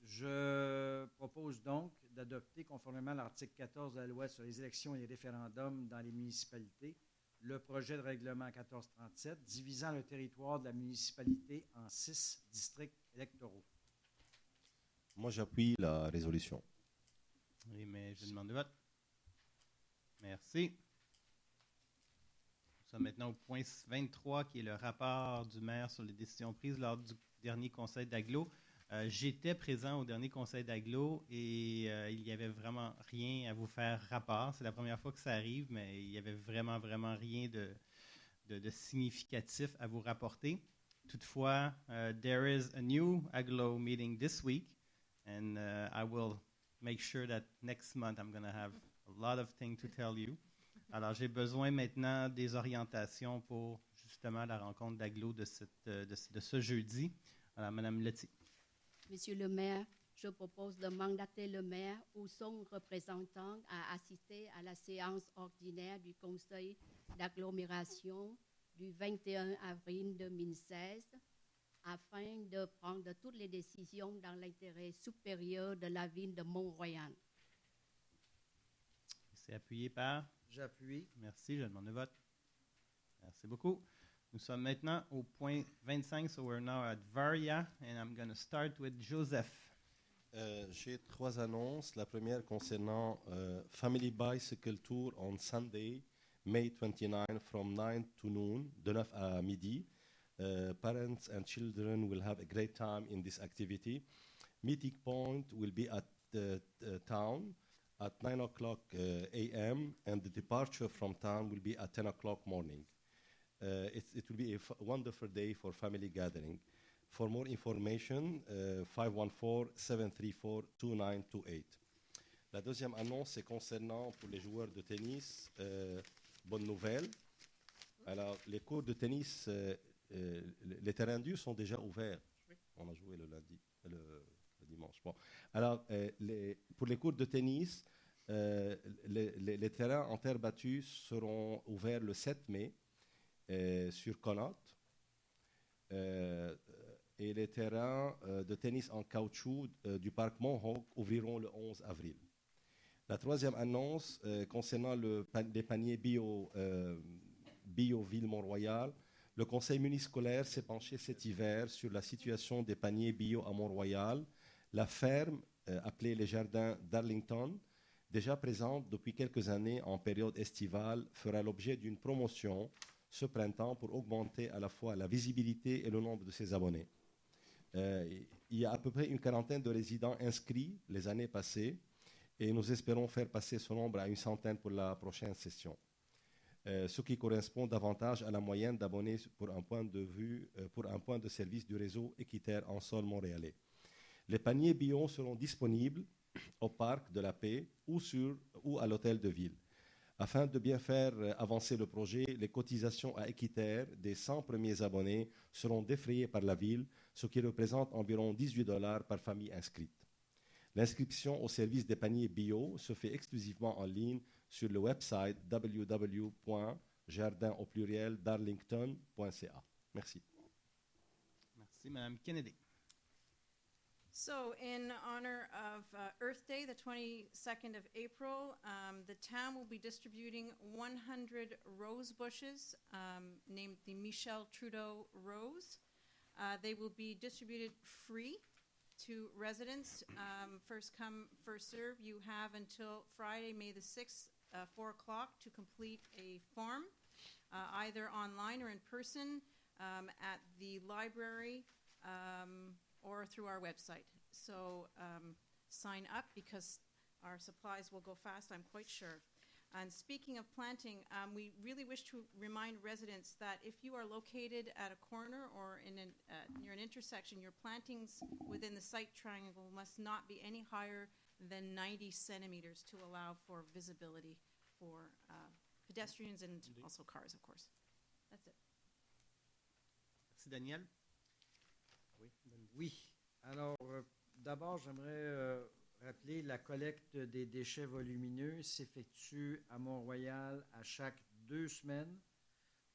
je propose donc d'adopter, conformément à l'article 14 de la loi sur les élections et les référendums dans les municipalités, le projet de règlement 1437 divisant le territoire de la municipalité en 6 districts électoraux. Moi, j'appuie la résolution. Oui, mais je demande le vote. Merci. Nous sommes maintenant au point 23, qui est le rapport du maire sur les décisions prises lors du dernier conseil d'agglo. J'étais présent au dernier conseil d'agglo et il n'y avait vraiment rien à vous faire rapport. C'est la première fois que ça arrive, mais il n'y avait vraiment rien de significatif à vous rapporter. Toutefois, there is a new agglo meeting this week, and I will make sure that next month I'm going to have a lot of things to tell you. Alors, j'ai besoin maintenant des orientations pour justement la rencontre d'agglo de ce jeudi. Alors, Mme Letty. Monsieur le maire, je propose de mandater le maire ou son représentant à assister à la séance ordinaire du conseil d'agglomération du 21 avril 2016 afin de prendre toutes les décisions dans l'intérêt supérieur de la ville de Mont-Royal. C'est appuyé par? J'appuie. Merci, je demande le vote. Merci beaucoup. Nous sommes maintenant au point 25, so we're now at Varia, and I'm going to start with Joseph. J'ai 3 annonces. La première concernant Family Bicycle Tour on Sunday, May 29, from 9 to noon, de 9 à midi. Parents and children will have a great time in this activity. Meeting point will be at the town at 9 o'clock a.m. and the departure from town will be at 10 o'clock morning. It will be a wonderful day for family gathering. For more information, 514-734-2928. La deuxième annonce, c'est concernant pour les joueurs de tennis. Bonne nouvelle. Alors, les cours de tennis, les terrains durs sont déjà ouverts. On a joué le lundi, le dimanche. Bon. Alors, pour les cours de tennis, les terrains en terre battue seront ouverts le 7 mai sur Connaught. Et les terrains de tennis en caoutchouc du parc Mohawk ouvriront le 11 avril. La troisième annonce concernant les paniers bio Ville Mont-Royal, le conseil municipal s'est penché cet hiver sur la situation des paniers bio à Mont-Royal. La ferme, appelée les Jardins d'Arlington, déjà présente depuis quelques années en période estivale, fera l'objet d'une promotion ce printemps pour augmenter à la fois la visibilité et le nombre de ses abonnés. Il y a à peu près une quarantaine de résidents inscrits les années passées et nous espérons faire passer ce nombre à une centaine pour la prochaine session. Ce qui correspond davantage à la moyenne d'abonnés pour un point de service du réseau équitaire en sol montréalais. Les paniers bio seront disponibles au parc de la Paix ou à l'hôtel de ville. Afin de bien faire avancer le projet, les cotisations à équitaire des 100 premiers abonnés seront défrayées par la ville, ce qui représente environ $18 par famille inscrite. L'inscription au service des paniers bio se fait exclusivement en ligne sur le website www.jardin-darlington.ca. Merci. Merci, Mme Kennedy. So, in honor of Earth Day, the 22nd of April, the town will be distributing 100 rose bushes named the Michel Trudeau Rose. They will be distributed free to residents. First come, first serve. You have until Friday, May the 6th, 4 o'clock to complete a form, either online or in person at the library or through our website. So sign up because our supplies will go fast, I'm quite sure. And speaking of planting, we really wish to remind residents that if you are located at a corner or near an intersection, your plantings within the site triangle must not be any higher than 90 centimeters to allow for visibility for pedestrians and also cars, of course. That's it. Merci, Daniel. Oui. Alors, d'abord, j'aimerais rappeler la collecte des déchets volumineux s'effectue à Mont-Royal à chaque 2 semaines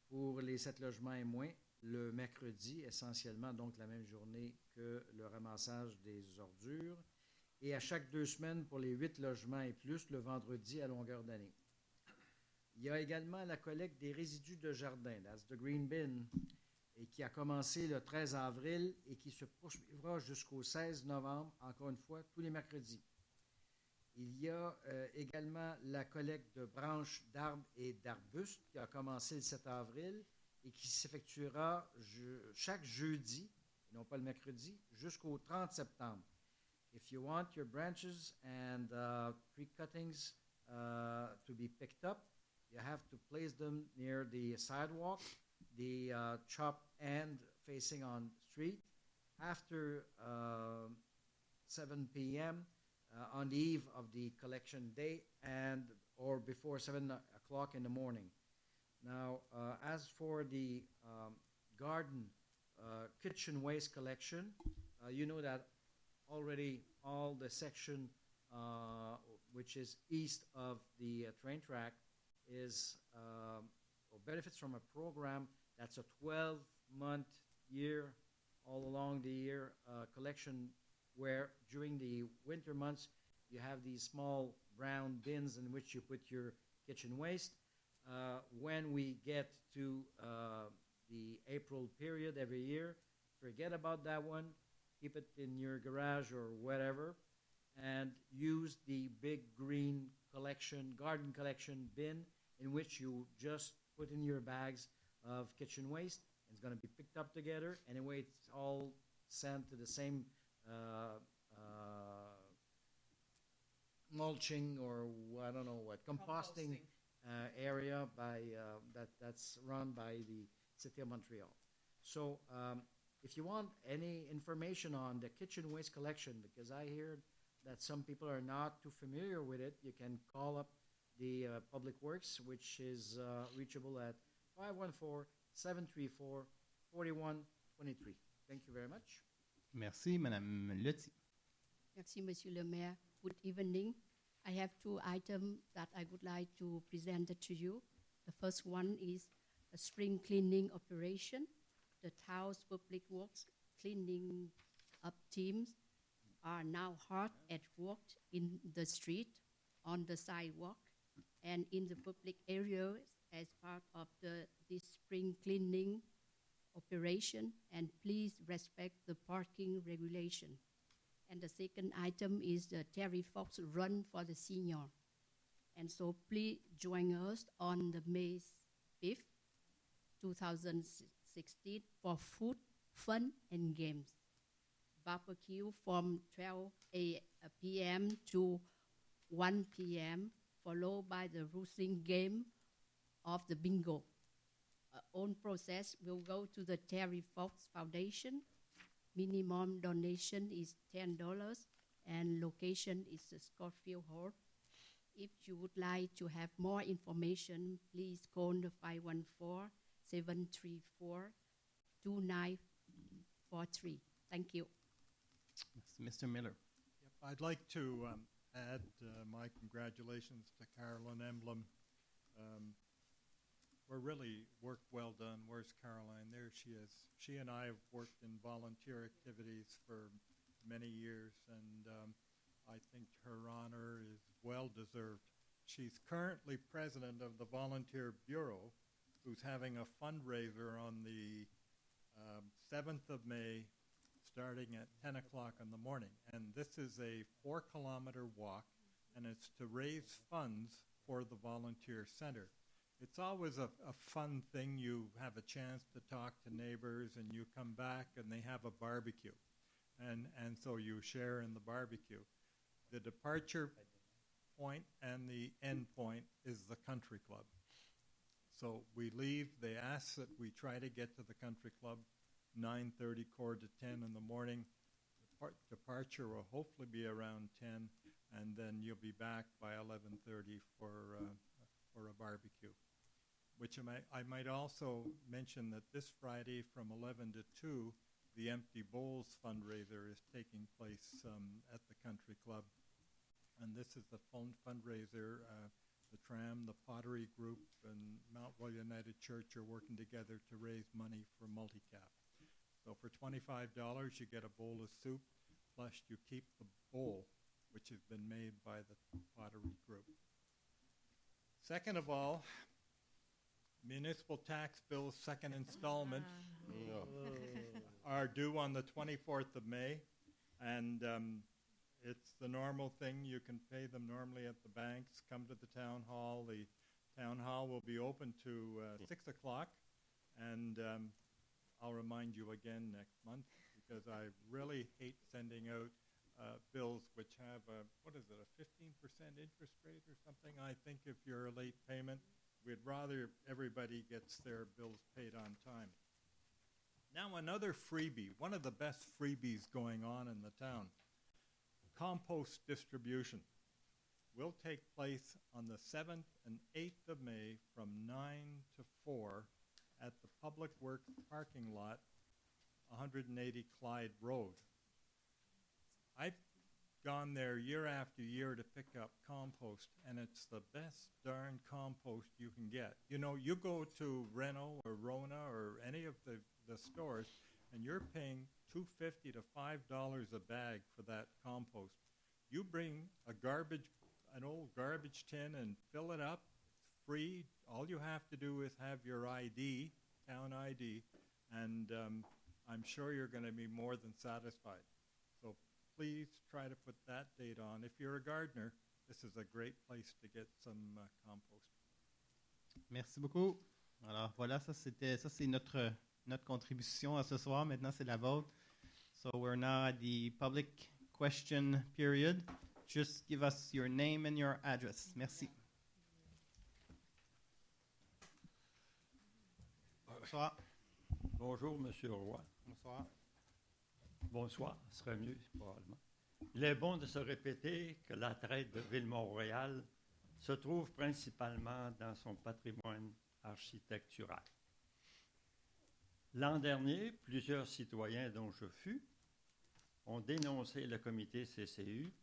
pour les 7 logements et moins, le mercredi, essentiellement, donc la même journée que le ramassage des ordures, et à chaque 2 semaines pour les 8 logements et plus, le vendredi à longueur d'année. Il y a également la collecte des résidus de jardin, that's the green bin, et qui a commencé le 13 avril et qui se poursuivra jusqu'au 16 novembre, encore une fois, tous les mercredis. Il y a également la collecte de branches d'arbres et d'arbustes qui a commencé le 7 avril et qui s'effectuera chaque jeudi, et non pas le mercredi, jusqu'au 30 septembre. If you want your branches and tree cuttings to be picked up, you have to place them near the sidewalk, the chop end facing on street, after 7 p.m. On the eve of the collection day and or before 7 o'clock in the morning. Now, as for the garden kitchen waste collection, you know that already all the section which is east of the train track is or benefits from a program that's a 12-month year, all along the year collection, where during the winter months you have these small brown bins in which you put your kitchen waste. When we get to the April period every year, forget about that one, keep it in your garage or whatever, and use the big green collection, garden collection bin in which you just put in your bags of kitchen waste. It's going to be picked up together. Anyway, it's all sent to the same mulching or I don't know what, composting area by that's run by the City of Montreal. So if you want any information on the kitchen waste collection, because I hear that some people are not too familiar with it, you can call up the Public Works, which is reachable at 514-734-4123. Thank you very much. Merci, Madame Leti. Merci, Monsieur le Maire. Good evening. I have 2 items that I would like to present to you. The first one is a spring cleaning operation. The town's public works cleaning up teams are now hard at work in the street, on the sidewalk, and in the public areas as part of this spring cleaning operation, and please respect the parking regulation. And the second item is the Terry Fox Run for the Senior. And so please join us on the May 5th, 2016 for food, fun, and games. Barbecue from 12 p.m. to 1 p.m., followed by the rousing game of the bingo. All process will go to the Terry Fox Foundation. Minimum donation is $10, and location is the Scottfield Hall. If you would like to have more information, please call the 514-734-2943. Thank you. Mr. Miller. Yep, I'd like to add my congratulations to Carolyn Emblem. We're really work well done. Where's Caroline? There she is. She and I have worked in volunteer activities for many years, and I think her honor is well deserved. She's currently president of the Volunteer Bureau, who's having a fundraiser on the 7th of May, starting at 10 o'clock in the morning. And this is a 4-kilometer walk, and it's to raise funds for the Volunteer Center. It's always a fun thing. You have a chance to talk to neighbors, and you come back, and they have a barbecue. And so you share in the barbecue. The departure point and the end point is the country club. So we leave. They ask that we try to get to the country club 9:30, quarter to 10 in the morning. Departure will hopefully be around 10, and then you'll be back by 11:30 for a barbecue. which I might also mention that this Friday from 11 to 2, the Empty Bowls fundraiser is taking place at the Country Club. And this is the fundraiser. The Tram, the Pottery Group, and Mount Royal United Church are working together to raise money for Multicap. So for $25, you get a bowl of soup, plus you keep the bowl, which has been made by the Pottery Group. Second of all, municipal tax bill's second installment are due on the 24th of May, and it's the normal thing. You can pay them normally at the banks. Come to the town hall. The town hall will be open to 6 o'clock, and I'll remind you again next month, because I really hate sending out bills which have a 15% interest rate or something. I think if you're a late payment, we'd rather everybody gets their bills paid on time. Now another freebie, one of the best freebies going on in the town. Compost distribution will take place on the 7th and 8th of May from 9 to 4 at the Public Works parking lot, 180 Clyde Road. I've gone there year after year to pick up compost, and it's the best darn compost you can get. You know, you go to Reno or Rona or any of the stores, and you're paying $2.50 to $5 a bag for that compost. You bring an old garbage tin and fill it up. It's free. All you have to do is have your ID, town ID, and I'm sure you're going to be more than satisfied. So please try to put that date on. If you're a gardener, this is a great place to get some compost. Merci beaucoup. Alors voilà, ça c'est notre contribution à ce soir. Maintenant, c'est la vôtre. So we're now at the public question period. Just give us your name and your address. Merci. Bonsoir. Bonjour, Monsieur Roy. Bonsoir. Bonsoir, ce serait mieux, probablement. Il est bon de se répéter que la traite de Ville-Mont-Royal se trouve principalement dans son patrimoine architectural. L'an dernier, plusieurs citoyens dont je fus ont dénoncé le comité CCU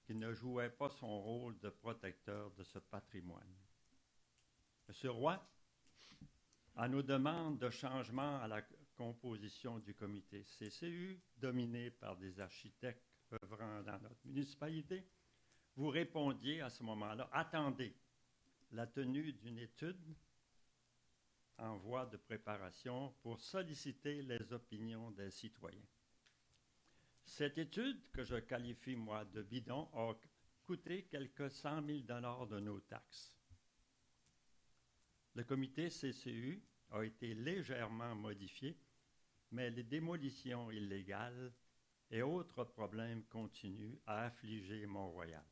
qui ne jouait pas son rôle de protecteur de ce patrimoine. Monsieur Roy, à nos demandes de changement à la composition du comité CCU, dominé par des architectes œuvrant dans notre municipalité, vous répondiez à ce moment-là, attendez la tenue d'une étude en voie de préparation pour solliciter les opinions des citoyens. Cette étude, que je qualifie, moi, de bidon, a coûté quelques 100 000 $ de nos taxes. Le comité CCU a été légèrement modifié, mais les démolitions illégales et autres problèmes continuent à affliger Mont-Royal.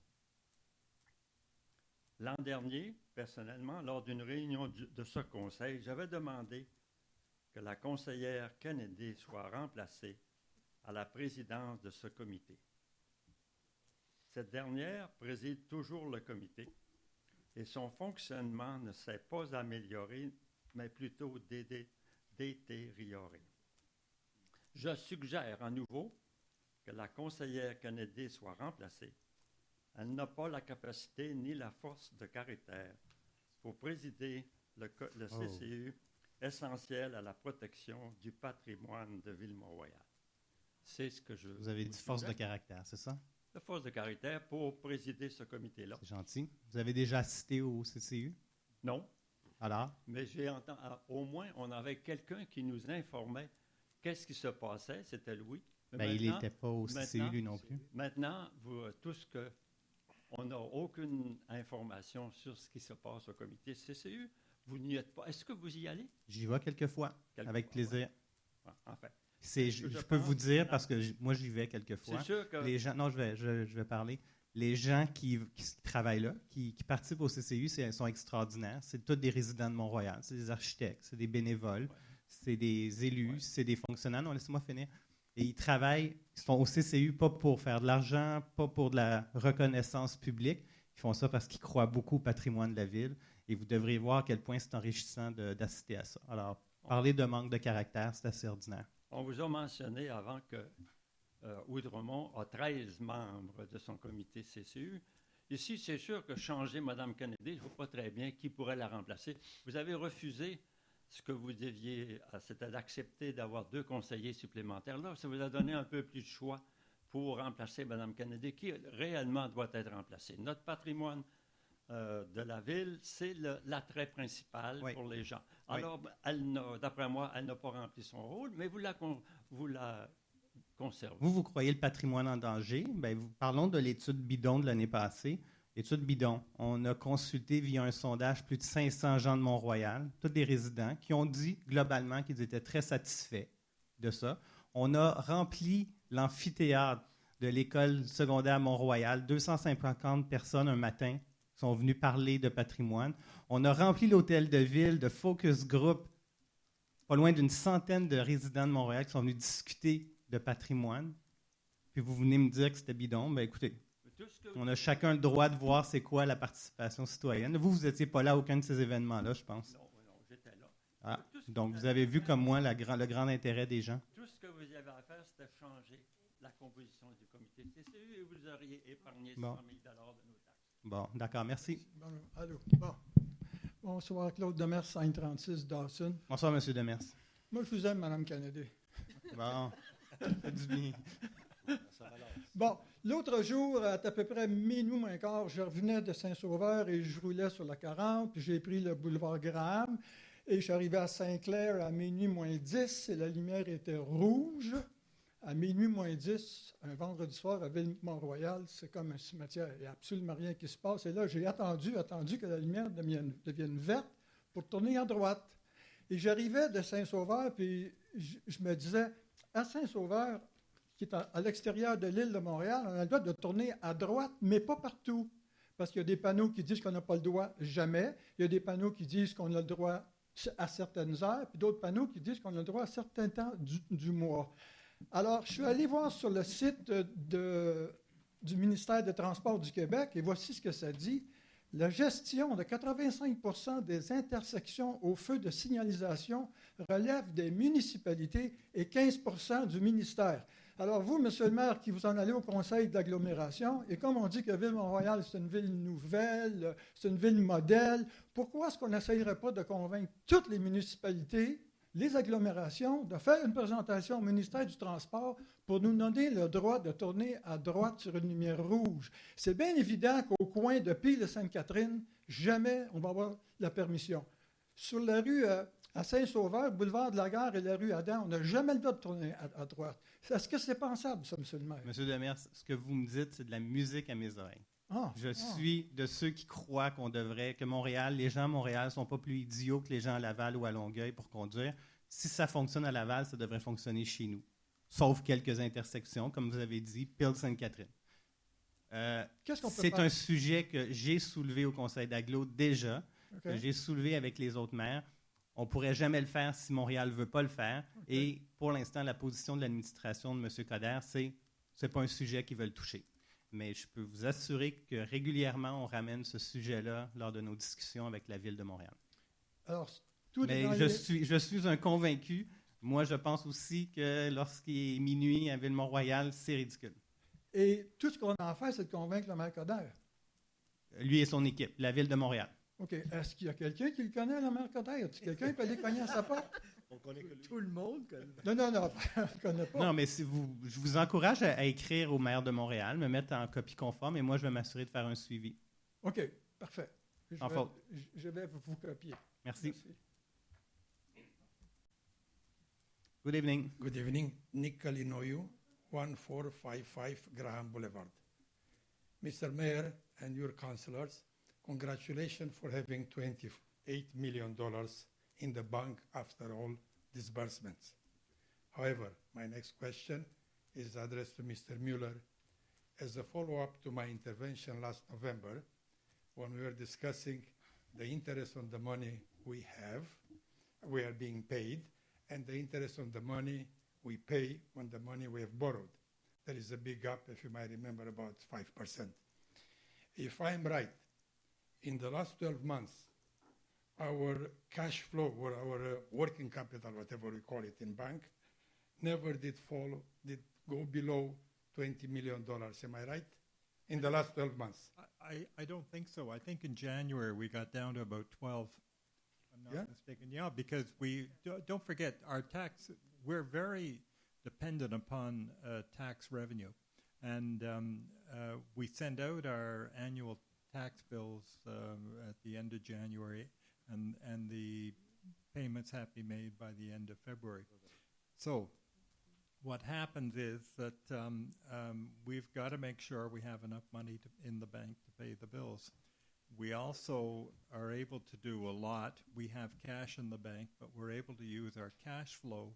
L'an dernier, personnellement, lors d'une réunion de ce conseil, j'avais demandé que la conseillère Kennedy soit remplacée à la présidence de ce comité. Cette dernière préside toujours le comité et son fonctionnement ne s'est pas amélioré, mais plutôt détérioré. Je suggère à nouveau que la conseillère Kennedy soit remplacée. Elle n'a pas la capacité ni la force de caractère pour présider le CCU, essentiel à la protection du patrimoine de Ville-Mont-Royal. C'est ce que je... Vous avez dit force de caractère, c'est ça? La force de caractère pour présider ce comité-là. C'est gentil. Vous avez déjà assisté au CCU? Non. Alors? Mais j'ai entendu, au moins, on avait quelqu'un qui nous informait qu'est-ce qui se passait, c'était Louis. Mais il n'était pas au CCU, lui non plus. Maintenant, on n'a aucune information sur ce qui se passe au comité CCU. Vous n'y êtes pas. Est-ce que vous y allez? J'y vais quelquefois, avec plaisir. Ouais. En fait. Je peux vous dire, parce que moi, j'y vais quelquefois. C'est sûr que... Les gens, non, je vais parler. Les gens qui travaillent là, qui participent au CCU, sont extraordinaires. C'est tous des résidents de Mont-Royal. C'est des architectes, c'est des bénévoles, c'est des élus, c'est des fonctionnaires. Non, laissez-moi finir. Et ils travaillent, ils sont au CCU pas pour faire de l'argent, pas pour de la reconnaissance publique. Ils font ça parce qu'ils croient beaucoup au patrimoine de la ville. Et vous devriez voir à quel point c'est enrichissant d'assister à ça. Alors, parler de manque de caractère, c'est assez ordinaire. On vous a mentionné avant que Outremont a 13 membres de son comité CCU. Ici, c'est sûr que changer Mme Kennedy, je ne vois pas très bien qui pourrait la remplacer. Vous avez refusé ce que vous deviez, c'était d'accepter d'avoir 2 conseillers supplémentaires. Là, ça vous a donné un peu plus de choix pour remplacer Mme Kennedy, qui réellement doit être remplacée. Notre patrimoine de la ville, c'est l'attrait principal pour les gens. Alors, d'après moi, elle n'a pas rempli son rôle, mais vous la conservez. Vous croyez le patrimoine en danger? Bien, parlons de l'étude bidon de l'année passée. L'étude bidon, on a consulté via un sondage plus de 500 gens de Mont-Royal, tous des résidents, qui ont dit globalement qu'ils étaient très satisfaits de ça. On a rempli l'amphithéâtre de l'école secondaire Mont-Royal, 250 personnes un matin sont venues parler de patrimoine. On a rempli l'hôtel de ville de focus group, pas loin d'une centaine de résidents de Montréal qui sont venus discuter de patrimoine. Puis vous venez me dire que c'était bidon. Bien, écoutez, on a chacun le droit de voir c'est quoi la participation citoyenne. Vous n'étiez pas là à aucun de ces événements-là, je pense. Non, j'étais là. Ah, donc, vous avez vu comme moi le grand intérêt des gens. Tout ce que vous avez à faire, c'était changer la composition du comité CCU et vous auriez épargné 100 000 $ de nos taxes. Bon, d'accord, merci. Bon, allô. Bon. Bonsoir, Claude Demers, 536 Dawson. Bonsoir, M. Demers. Moi, je vous aime, Mme Kennedy. Bon, ça fait du bien. Bon, l'autre jour, à peu près minuit moins quart, je revenais de Saint-Sauveur et je roulais sur la 40, puis j'ai pris le boulevard Graham et je suis arrivé à Saint-Clair à minuit moins 10 et la lumière était rouge. À minuit moins 10, un vendredi soir à Ville-Mont-Royal, c'est comme un cimetière. Il n'y a absolument rien qui se passe. Et là, j'ai attendu que la lumière devienne verte pour tourner à droite. Et j'arrivais de Saint-Sauveur, puis je me disais, à Saint-Sauveur, qui est à l'extérieur de l'île de Montréal, on a le droit de tourner à droite, mais pas partout. Parce qu'il y a des panneaux qui disent qu'on n'a pas le droit jamais. Il y a des panneaux qui disent qu'on a le droit à certaines heures, puis d'autres panneaux qui disent qu'on a le droit à certains temps du mois. Alors, je suis allé voir sur le site du ministère des Transports du Québec, et voici ce que ça dit. La gestion de 85% des intersections au feu de signalisation relève des municipalités et 15% du ministère. Alors, vous, monsieur le maire, qui vous en allez au conseil d'agglomération, et comme on dit que Ville-Mont-Royal, c'est une ville nouvelle, c'est une ville modèle, pourquoi est-ce qu'on n'essayerait pas de convaincre toutes les municipalités, les agglomérations, de faire une présentation au ministère du Transport pour nous donner le droit de tourner à droite sur une lumière rouge? C'est bien évident qu'au coin de Pile et Sainte-Catherine, jamais on va avoir la permission. Sur la rue à Saint-Sauveur, boulevard de la Gare et la rue Adam, on n'a jamais le droit de tourner à droite. Est-ce que c'est pensable, ça, monsieur le maire? Monsieur Demers, ce que vous me dites, c'est de la musique à mes oreilles. Je Ah. suis de ceux qui croient que Montréal, les gens à Montréal ne sont pas plus idiots que les gens à Laval ou à Longueuil pour conduire. Si ça fonctionne à Laval, ça devrait fonctionner chez nous. Sauf quelques intersections, comme vous avez dit, Peel-Sainte-Catherine. Qu'est-ce qu'on peut C'est faire? un sujet que j'ai soulevé au Conseil d'agglo déjà, OK. que j'ai soulevé avec les autres maires. On ne pourrait jamais le faire si Montréal ne veut pas le faire. OK. Et pour l'instant, la position de l'administration de M. Coder, c'est pas un sujet qu'ils veulent toucher. Mais je peux vous assurer que régulièrement, on ramène ce sujet-là lors de nos discussions avec la Ville de Montréal. Alors, tout est Mais dans je suis un convaincu. Moi, je pense aussi que lorsqu'il est minuit à Ville-Mont-Royal, c'est ridicule. Et tout ce qu'on a à faire, c'est de convaincre le maire Coder. Lui et son équipe, la Ville de Montréal. OK. Est-ce qu'il y a quelqu'un qui le connaît, le maire Coder? Y a-t-il quelqu'un qui peut aller cogner à sa porte? On connaît que lui. Tout le monde connaît. Non, je ne connais pas. Non, mais je vous encourage à écrire au maire de Montréal, me mettre en copie conforme, et moi, je vais m'assurer de faire un suivi. OK, parfait. Sans faute. Je vais vous copier. Merci. Good evening. Good evening. Nick Kalinoyu, 1455 Graham Boulevard. Mr. Mayor and your councilors, congratulations for having $28 million in the bank after all disbursements. However, my next question is addressed to Mr. Mueller. As a follow-up to my intervention last November, when we were discussing the interest on the money we are being paid, and the interest on the money we pay on the money we have borrowed. There is a big gap, if you might remember, about 5%. If I'm right, in the last 12 months, our cash flow or our working capital, whatever we call it in bank, never did go below $20 million. Am I right? In the last 12 months. I don't think so. I think in January we got down to about 12, if I'm not mistaken. Yeah, because we don't forget our tax. We're very dependent upon tax revenue, and we send out our annual tax bills at the end of January, and the payments have to be made by the end of February. So what happens is that we've got to make sure we have enough money in the bank to pay the bills. We also are able to do a lot. We have cash in the bank, but we're able to use our cash flow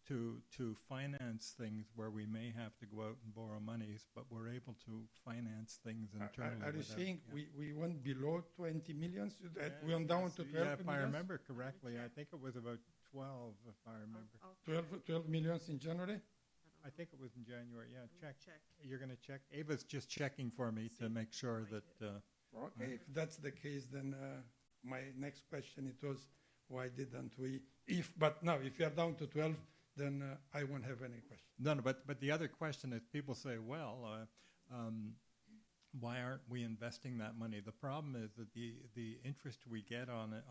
to finance things where we may have to go out and borrow monies, but we're able to finance things internally. Are you saying we went below 20 million? So that we went down to 12 million? If I remember correctly, I think it was about 12, if I remember. 12 millions in January? I think it was in January. Yeah, check. You're going to check? Ava's just checking for me to make sure that... okay, if that's the case, then my next question, it was, why didn't we... But now, if you're down to 12, then I won't have any question. No, but the other question is, people say, well, why aren't we investing that money? The problem is that the interest we get on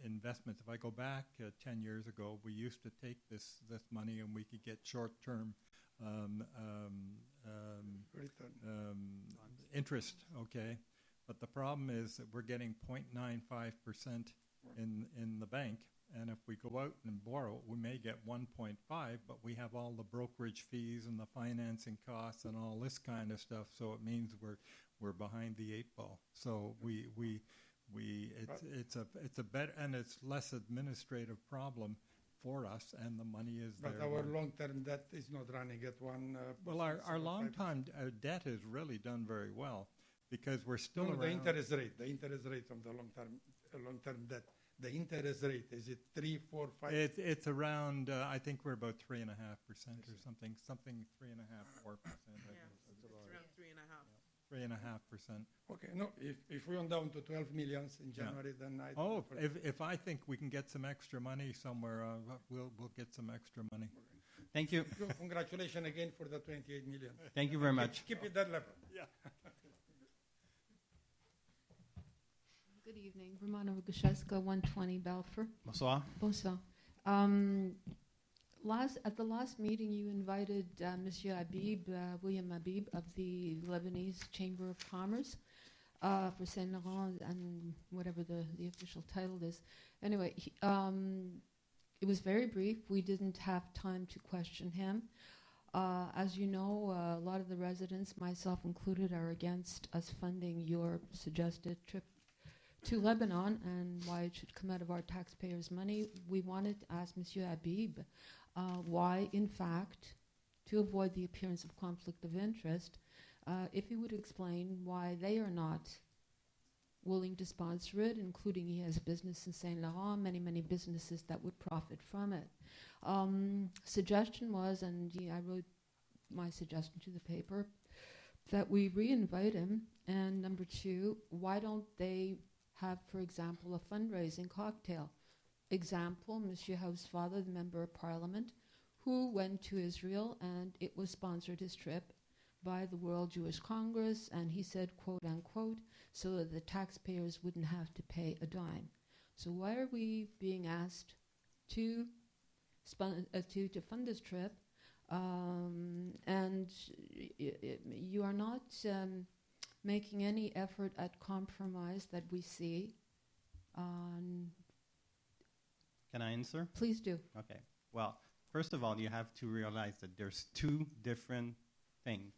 investments. If I go back 10 years ago, we used to take this money and we could get short-term interest, okay? But the problem is that we're getting 0.95% in the bank, and if we go out and borrow, we may get 1.5, but we have all the brokerage fees and the financing costs and all this kind of stuff, so it means we're behind the 8 ball. So it's a better, and it's less administrative problem for us, and the money is there. But our long-term debt is not running at 1%. Well, our long-term debt has really done very well because we're still around. The interest rate on the long-term debt. The interest rate, is it 3, 4, 5? It's around. I think we're about 3.5% or something 3.5, 4%. It's around 3.5. 3.5%. Okay, no, if we went down to 12 millions in January, then I... Oh, if I think we can get some extra money somewhere, we'll get some extra money. Okay. Thank you. Congratulations again for the 28 million. Thank you very much. Keep it that level. Yeah. Good evening. Romana Rugaszewska, 120 Balfour. Bonsoir. Bonsoir. At the last meeting, you invited Monsieur Habib, William Habib, of the Lebanese Chamber of Commerce for Saint Laurent and whatever the official title is. Anyway, it was very brief. We didn't have time to question him. As you know, a lot of the residents, myself included, are against us funding your suggested trip to Lebanon and why it should come out of our taxpayers' money. We wanted to ask Monsieur Habib why, in fact, to avoid the appearance of conflict of interest, if he would explain why they are not willing to sponsor it, including he has a business in Saint Laurent, many businesses that would profit from it. Suggestion was, and I wrote my suggestion to the paper, that we re-invite him, and number 2, why don't they have, for example, a fundraising cocktail? Example, Monsieur Housefather, the Member of Parliament, who went to Israel, and it was sponsored, his trip, by the World Jewish Congress, and he said, quote unquote, so that the taxpayers wouldn't have to pay a dime. So why are we being asked to fund this trip, and you are not making any effort at compromise that we see? Can I answer? Please do. Okay. Well, first of all, you have to realize that there's 2 different things.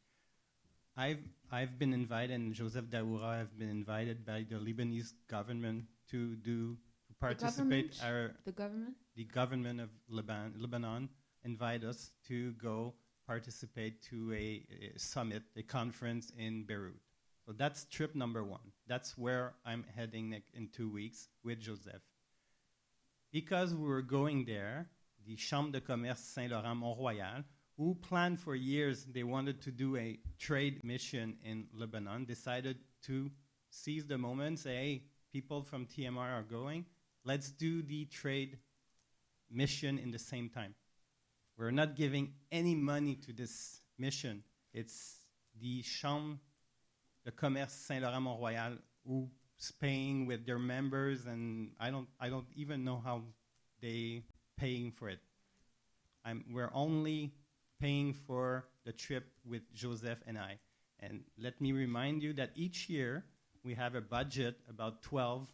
I've been invited, and Joseph Daoura have been invited by the Lebanese government to participate. The government? The government of Lebanon invite us to go participate to a summit, a conference in Beirut. So that's trip number 1. That's where I'm heading in 2 weeks with Joseph. Because we were going there, the Chambre de Commerce Saint-Laurent-Mont-Royal, who planned for years, they wanted to do a trade mission in Lebanon, decided to seize the moment and say, hey, people from TMR are going, let's do the trade mission in the same time. We're not giving any money to this mission. It's the Chambre de commerce Saint-Laurent-Mont-Royal who's paying with their members, and I don't even know how they paying for it. We're only paying for the trip with Joseph and I. And let me remind you that each year we have a budget about $12,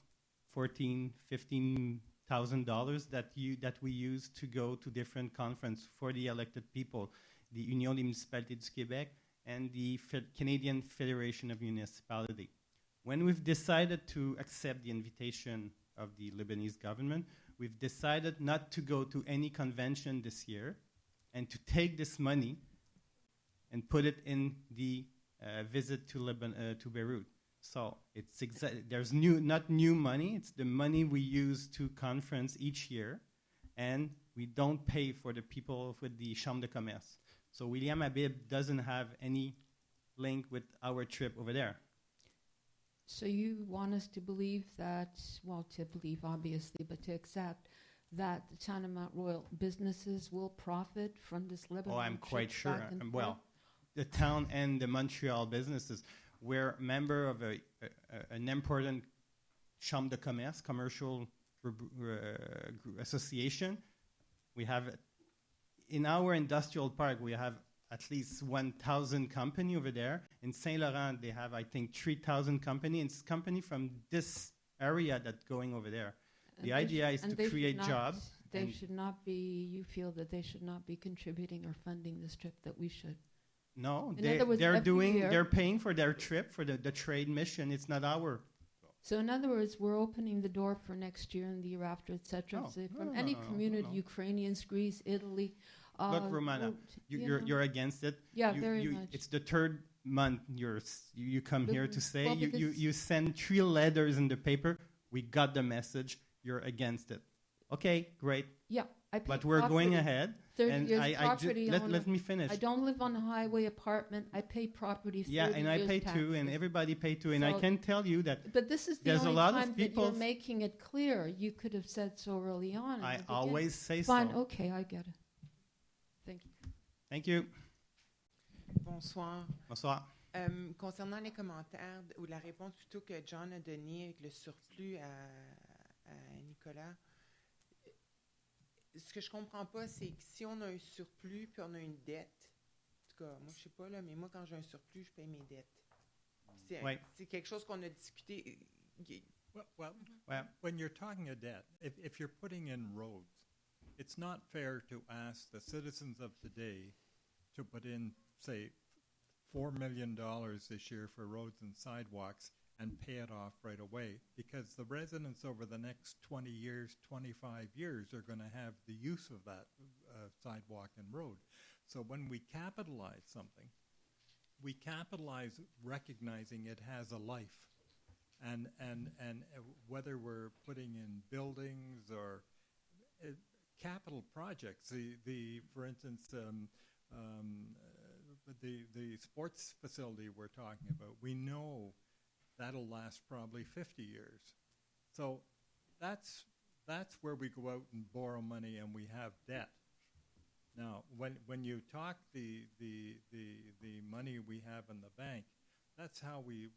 $14, $15,000 that we use to go to different conferences for the elected people, the Union des Municipalités du Québec and the Canadian Federation of Municipalities. When we've decided to accept the invitation of the Lebanese government, we've decided not to go to any convention this year and to take this money and put it in the visit to Beirut. So there's not new money. It's the money we use to conference each year, and we don't pay for the people with the Chambre de Commerce. So William Habib doesn't have any link with our trip over there. So you want us to believe that, well, to believe obviously, but to accept that the Tanimont Royal businesses will profit from this Lebanon I'm quite trip sure. back and Well, forth? the town and the Montreal businesses. We're a member of an important Chambre de Commerce, commercial association. We have, in our industrial park, we have at least 1,000 company over there. In Saint Laurent, they have, I think, 3,000 company. And it's company from this area that's going over there. And The they idea sh- is and to they create should not- jobs. They and- should not be, you feel that they should not be contributing or funding this trip, that we should. No, In other words, they're every year- they're paying for their trip, for the trade mission. It's not our. So in other words, we're opening the door for next year and the year after, et cetera. No, So no, from no, any no, no, community, no. Ukrainians, Greece, Italy. Look, Romana, well, you're know. you're against it. Yeah, very much. It's the third month you come But here we- to say well, you because- send 3 letters in the paper. We got the message. You're against it. Okay, great. Yeah, I pay But we're going property. ahead. 30 and years property owner. let me finish. I don't live on a highway apartment. I pay property. 30 Yeah, and I years pay too, and taxes. everybody pay too. And I So- can tell you that But this is the there's only a lot time of that people. you're making it clear. You could have said so early on. in I the beginning. always say Fine, so. okay, I get it. Thank you. Thank you. Bonsoir. Bonsoir. Concernant les commentaires ou la réponse plutôt que John a donnée avec le surplus à Nicolas, ce que je comprends pas, c'est que si on a un surplus puis on a une dette, en tout cas, moi je sais pas là, mais moi quand j'ai un surplus, je paye mes dettes. Ouais. C'est quelque chose qu'on a discuté. Well, when you're talking a debt, if you're putting in roads, it's not fair to ask the citizens of today to put in, say, $4 million this year for roads and sidewalks and pay it off right away, because the residents over the next 20 years, 25 years are going to have the use of that sidewalk and road. So when we capitalize something, we capitalize recognizing it has a life. And whether we're putting in buildings or capital projects, for instance, the sports facility we're talking about, we know that'll last probably 50 years. So that's where we go out and borrow money and we have debt. Now, when you talk the money we have in the bank, that's how we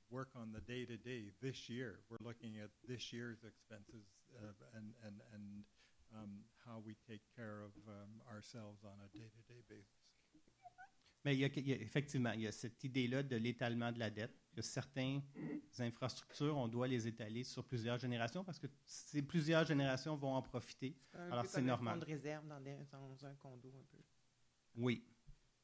work on the day-to-day. This year, we're looking at this year's expenses and how we take care of ourselves on a day-to-day basis. Mais effectivement, il y a cette idée-là de l'étalement de la dette. Il y a certaines infrastructures, on doit les étaler sur plusieurs générations parce que ces plusieurs générations vont en profiter. Alors, c'est normal. Un peu comme un fonds de réserve dans un condo un peu. Oui,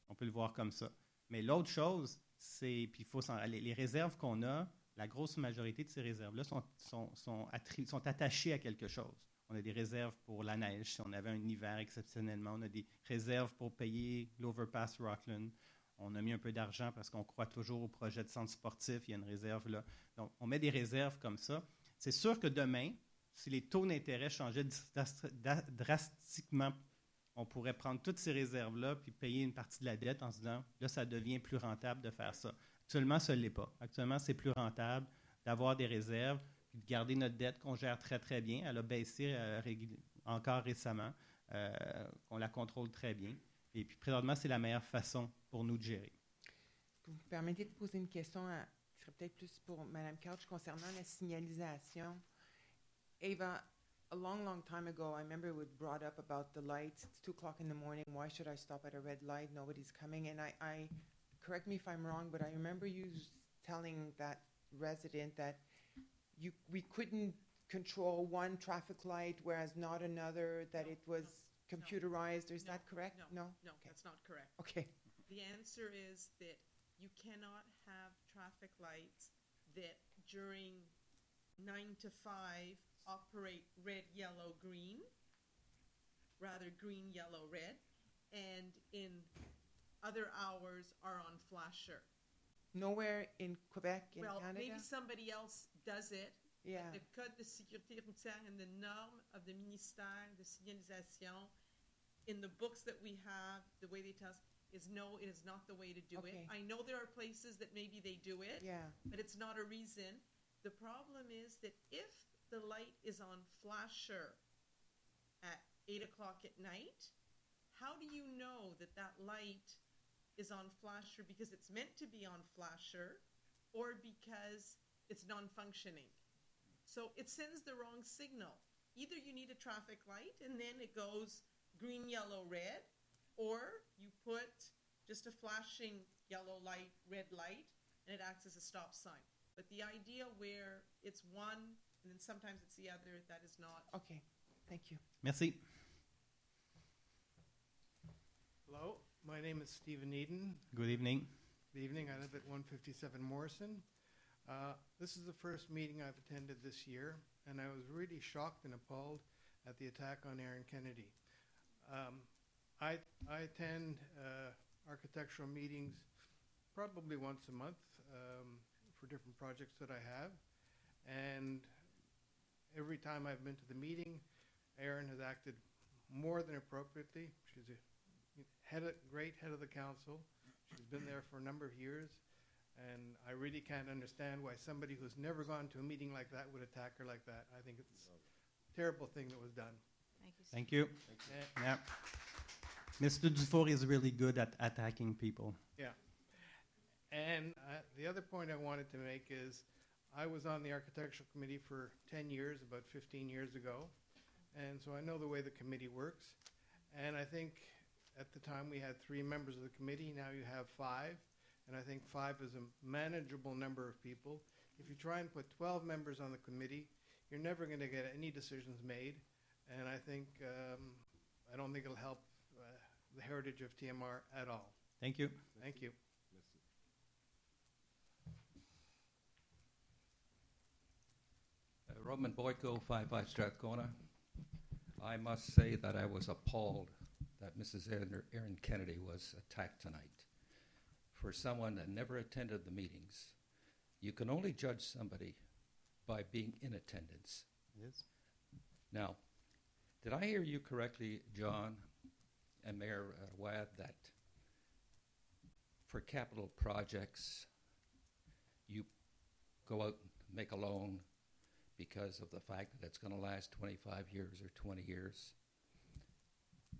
on peut le voir comme ça. Mais l'autre chose, c'est, puis les réserves qu'on a, la grosse majorité de ces réserves-là sont attachées à quelque chose. On a des réserves pour la neige, si on avait un hiver exceptionnellement. On a des réserves pour payer l'Overpass Rockland. On a mis un peu d'argent parce qu'on croit toujours au projet de centre sportif. Il y a une réserve là. Donc, on met des réserves comme ça. C'est sûr que demain, si les taux d'intérêt changeaient drastiquement, on pourrait prendre toutes ces réserves-là puis payer une partie de la dette en se disant, là, ça devient plus rentable de faire ça. Actuellement, ça ne l'est pas. Actuellement, c'est plus rentable d'avoir des réserves, puis de garder notre dette qu'on gère très, très bien. Elle a baissé encore récemment, qu'on la contrôle très bien. Et puis, présentement, c'est la meilleure façon pour nous de gérer. Vous me permettez de poser une question qui serait peut-être plus pour Mme Couch concernant la signalisation. Ava, a long, long time ago, I remember it was brought up about the lights. It's 2 o'clock in the morning. Why should I stop at a red light? Nobody's coming. And I correct me if I'm wrong, but I remember you telling that resident that we couldn't control one traffic light, whereas not another, that it was computerized. Is that correct? No, Okay. that's not correct. Okay. The answer is that you cannot have traffic lights that during 9 to 5 operate red, yellow, green, rather green, yellow, red, and in other hours are on flasher. Nowhere in Quebec, in Well, Canada? maybe somebody else does it. Yeah. The Code de sécurité routière and the norm of the ministère de signalisation, in the books that we have, the way they tell us, is no, it is not the way to do Okay. it. I know there are places that maybe they do it, Yeah. but it's not a reason. The problem is that if the light is on flasher at 8 o'clock at night, how do you know that that light is on flasher because it's meant to be on flasher or because it's non-functioning? So it sends the wrong signal. Either you need a traffic light and then it goes green, yellow, red, or you put just a flashing yellow light, red light, and it acts as a stop sign. But the idea where it's one and then sometimes it's the other, that is not. Okay, thank you. Merci. Hello, my name is Stephen Eden. Good evening. Good evening. I live at 157 Morrison. This is the first meeting I've attended this year, and I was really shocked and appalled at the attack on Aaron Kennedy. I attend architectural meetings probably once a month for different projects that I have, and every time I've been to the meeting, Erin has acted more than appropriately. She's a great head of the council. She's been there for a number of years, and I really can't understand why somebody who's never gone to a meeting like that would attack her like that. I think it's a terrible thing that was done. Thank you. Yeah. Mr. Dufour is really good at attacking people. Yeah. And the other point I wanted to make is I was on the architectural committee for 10 years, about 15 years ago, and so I know the way the committee works. And I think at the time we had 3 members of the committee, now you have 5, and I think 5 is a manageable number of people. If you try and put 12 members on the committee, you're never going to get any decisions made, and I think I don't think it'll help the heritage of TMR at all. Thank you. Thank you. Roman Boyko, 55 Strathcona. I must say that I was appalled that Mrs. Erin Kennedy was attacked tonight. For someone that never attended the meetings, you can only judge somebody by being in attendance. Yes. Now, did I hear you correctly, John and Mayor Wad, that for capital projects, you go out and make a loan because of the fact that it's going to last 25 years or 20 years?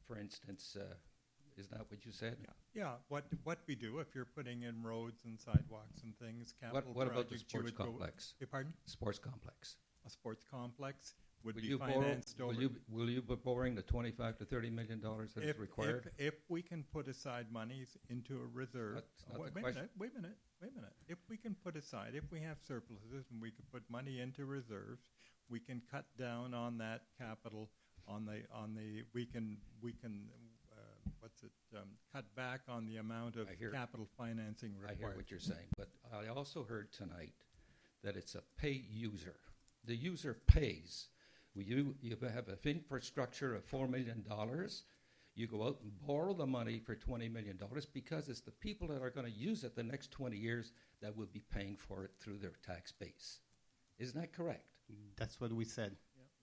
For instance, isn't that what you said? Yeah. What we do if you're putting in roads and sidewalks and things, capital What about the projects, you sports would go- complex? Pardon? Sports complex. A sports complex would Will be you financed borrow, over. will you be borrowing the $25 to $30 million that is required? If we can put aside monies into a reserve. That's not wait the a question. minute, wait a minute, wait a minute. If we can put aside, if we have surpluses and we can put money into reserves, we can cut down on that capital we can cut back on the amount of capital financing required. I hear what you're saying, but I also heard tonight that it's a pay user. The user pays. You have an infrastructure of $4 million. You go out and borrow the money for $20 million because it's the people that are going to use it the next 20 years that will be paying for it through their tax base. Isn't that correct? That's what we said.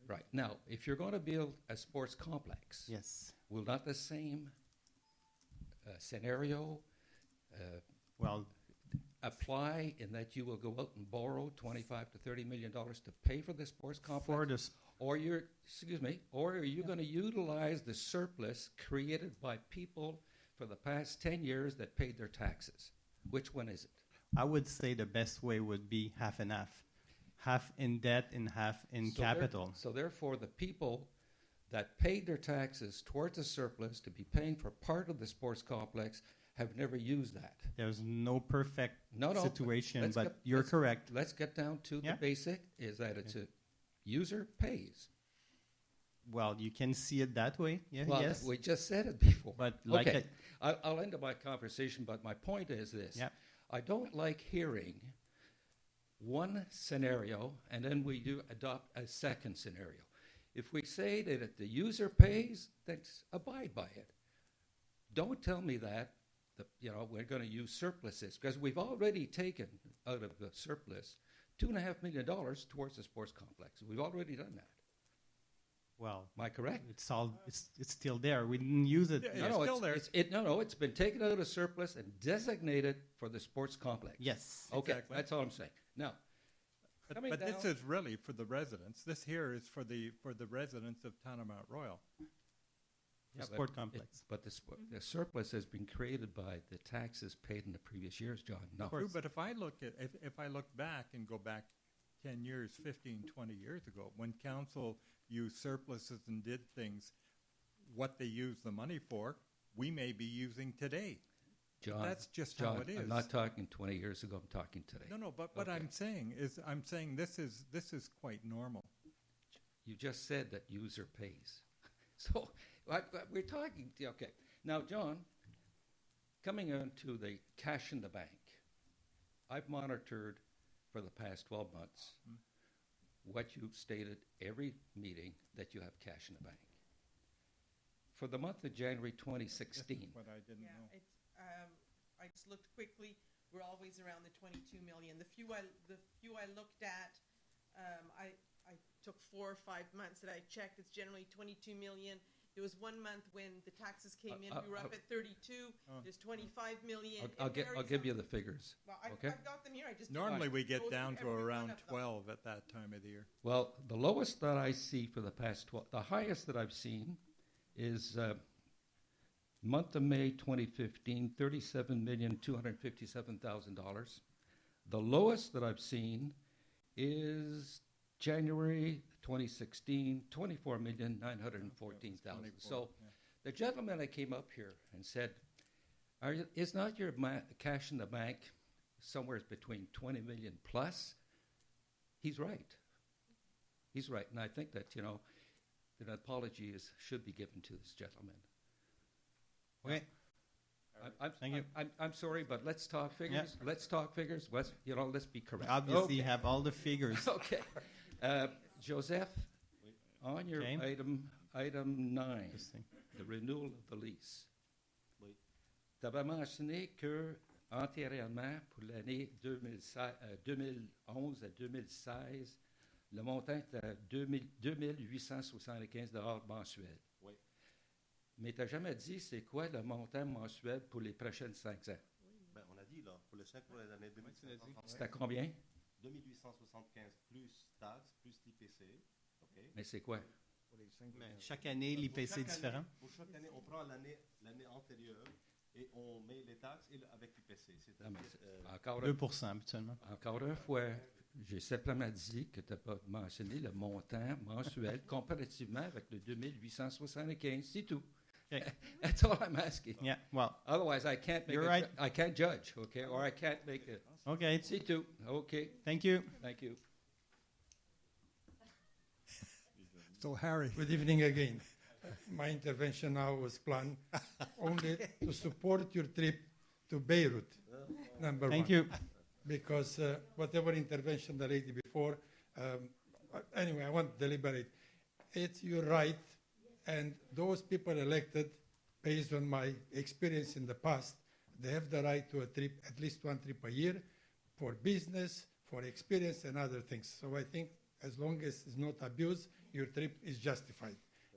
Right. Now, if you're going to build a sports complex, yes, will not the same scenario apply in that you will go out and borrow $25 to $30 million to pay for the sports complex? Or are you going to utilize the surplus created by people for the past 10 years that paid their taxes? Which one is it? I would say the best way would be half and half. Half in debt and half in capital. So therefore, the people that paid their taxes towards the surplus to be paying for part of the sports complex have never used that. There's no perfect situation, but you're let's, correct. Let's get down to the basic, is that it's a user pays. Well, you can see it that way. Yeah, well, yes. we just said it before. But like okay, I'll end my conversation, but my point is this. Yep. I don't like hearing one scenario and then we do adopt a second scenario. If we say that if the user pays, then abide by it. Don't tell me that we're going to use surpluses, because we've already taken out of the surplus $2.5 million towards the sports complex. We've already done that. Well, am I correct? It's still there. We didn't use it. Yeah, it's still there. It's been taken out of surplus and designated for the sports complex. Yes. Okay, exactly. That's all I'm saying. Now, but this is really for the residents. This here is for the residents of Tanamount Royal. The sport complex. But the surplus has been created by the taxes paid in the previous years, John. No. True, but if I look back and go back 10 years, 15, 20 years ago, when council used surpluses and did things, what they used the money for, we may be using today. John, that's just John, how it is. I'm not talking 20 years ago. I'm talking today. No, but what I'm saying is, this is quite normal. You just said that user pays. So we're talking. Okay. Now, John, coming into the cash in the bank, I've monitored for the past 12 months what you've stated every meeting that you have cash in the bank. For the month of January 2016. That's what I didn't know. It's, I just looked quickly. We're always around the 22 million. The few I looked at, I took 4 or 5 months that I checked. It's generally 22 million. There was 1 month when the taxes came in. We were up at 32. There's 25 million. I'll give you the figures. Well, okay. I've got them here. I just Normally we get go down to through every around one of them. 12 at that time of the year. Well, the lowest that I see for the past 12, the highest that I've seen is month of May 2015, $37,257,000. The lowest that I've seen is January 2016, $24,914,000. So the gentleman that came up here and said, is not your cash in the bank somewhere between 20 million plus? He's right. He's right. And I think that, an apology should be given to this gentleman. Okay. Thank you. I'm sorry, but let's talk figures. Yeah. Let's talk figures. Let's be correct. Obviously, you have all the figures. Okay. Joseph, on your item 9, the renewal of the lease. Oui. Tu avais mentionné que antérieurement, pour l'année 2011 à 2016, le montant était à 2 875 mensuels. Oui. Mais tu n'as jamais dit c'est quoi le montant mensuel pour les prochaines 5 ans. Ben, on a dit, là, pour les 5 pour les années 2015. C'est à combien? 2875 plus taxes, plus l'IPC. Okay. Mais c'est quoi? Mais chaque année, l'IPC est différent. Pour chaque année, on prend l'année antérieure et on met les taxes avec l'IPC. C'est 2% habituellement. Encore une fois, j'ai simplement dit que tu n'as pas mentionné le montant mensuel comparativement avec le 2875. C'est tout. Okay. That's all I'm asking. Yeah, well. Otherwise, I can't make right. I can't judge, okay? Or I can't make it. Okay. C'est tout. Okay. Thank you. Thank you. So, Harry. Good evening again. My intervention now was planned only to support your trip to Beirut, number Thank one. you. Because whatever intervention the lady before, anyway, I won't deliberate. It's your right, and those people elected, based on my experience in the past, they have the right to a trip, at least one trip a year, for business, for experience, and other things. So I think as long as it's not abused, your trip is justified.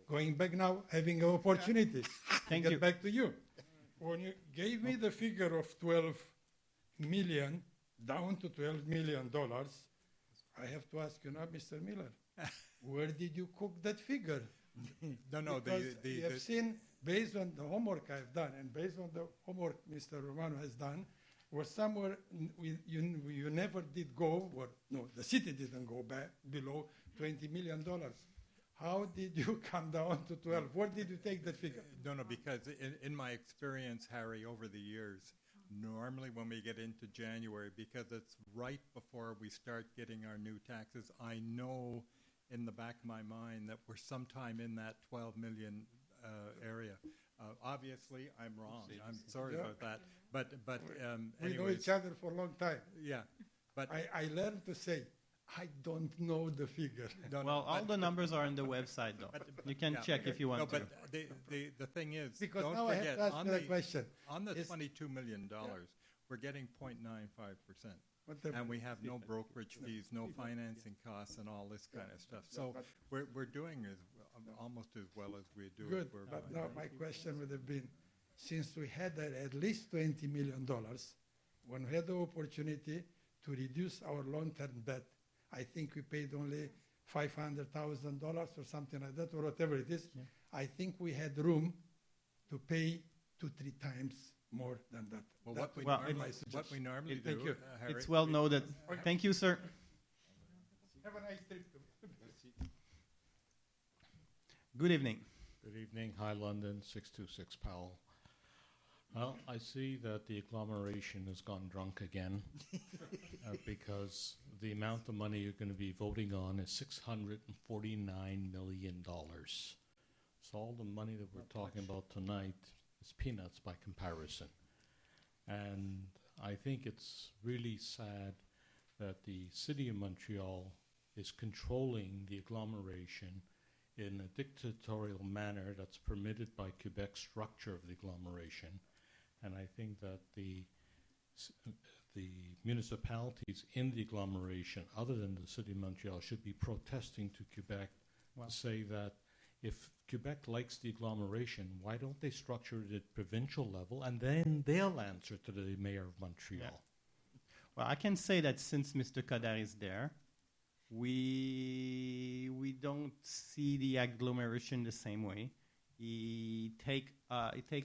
Going back now, having an opportunity to get back to you. When you gave me the figure of 12 million down to $12 million, I have to ask you now, Mr. Miller, where did you cook that figure? No, because you have seen, based on the homework I've done and based on the homework Mr. Romano has done, was somewhere you never did go, or no, the city didn't go back below $20 million. How did you come down to 12? Where did you take that figure? No, because in my experience, Harry, over the years, normally when we get into January, because it's right before we start getting our new taxes, I know in the back of my mind that we're sometime in that 12 million area. Obviously, I'm wrong. I'm sorry about that. But we know each other for a long time. Yeah, but I learned to say, I don't know the figure. Well, all the numbers are on the website, though. You can check if you want to. But the thing is, because don't now forget, I have to ask you a question. On the $22 million, we're getting 0.95%. And we have no brokerage fees, no financing costs, and all this kind of stuff. So we're doing almost as well as we do. Good, but now my question would have been, since we had at least $20 million, when we had the opportunity to reduce our long-term debt, I think we paid only $500,000 or something like that, or whatever it is. Yeah. I think we had room to pay 2-3 times more than that. Well, what we normally do. Thank you. Harry, it's well noted. Thank you, sir. Have a nice trip. Good evening. Good evening. Hi, London, 626 Powell. Well, I see that the agglomeration has gone drunk again because the amount of money you're going to be voting on is $649 million. So all the money that we're talking about tonight is peanuts by comparison. And I think it's really sad that the City of Montreal is controlling the agglomeration in a dictatorial manner that's permitted by Quebec's structure of the agglomeration. And I think that the municipalities in the agglomeration, other than the City of Montreal, should be protesting to Quebec to say that if Quebec likes the agglomeration, why don't they structure it at provincial level, and then they'll answer to the mayor of Montreal. Yeah. Well, I can say that since Mr. Coderre is there, we don't see the agglomeration the same way. He take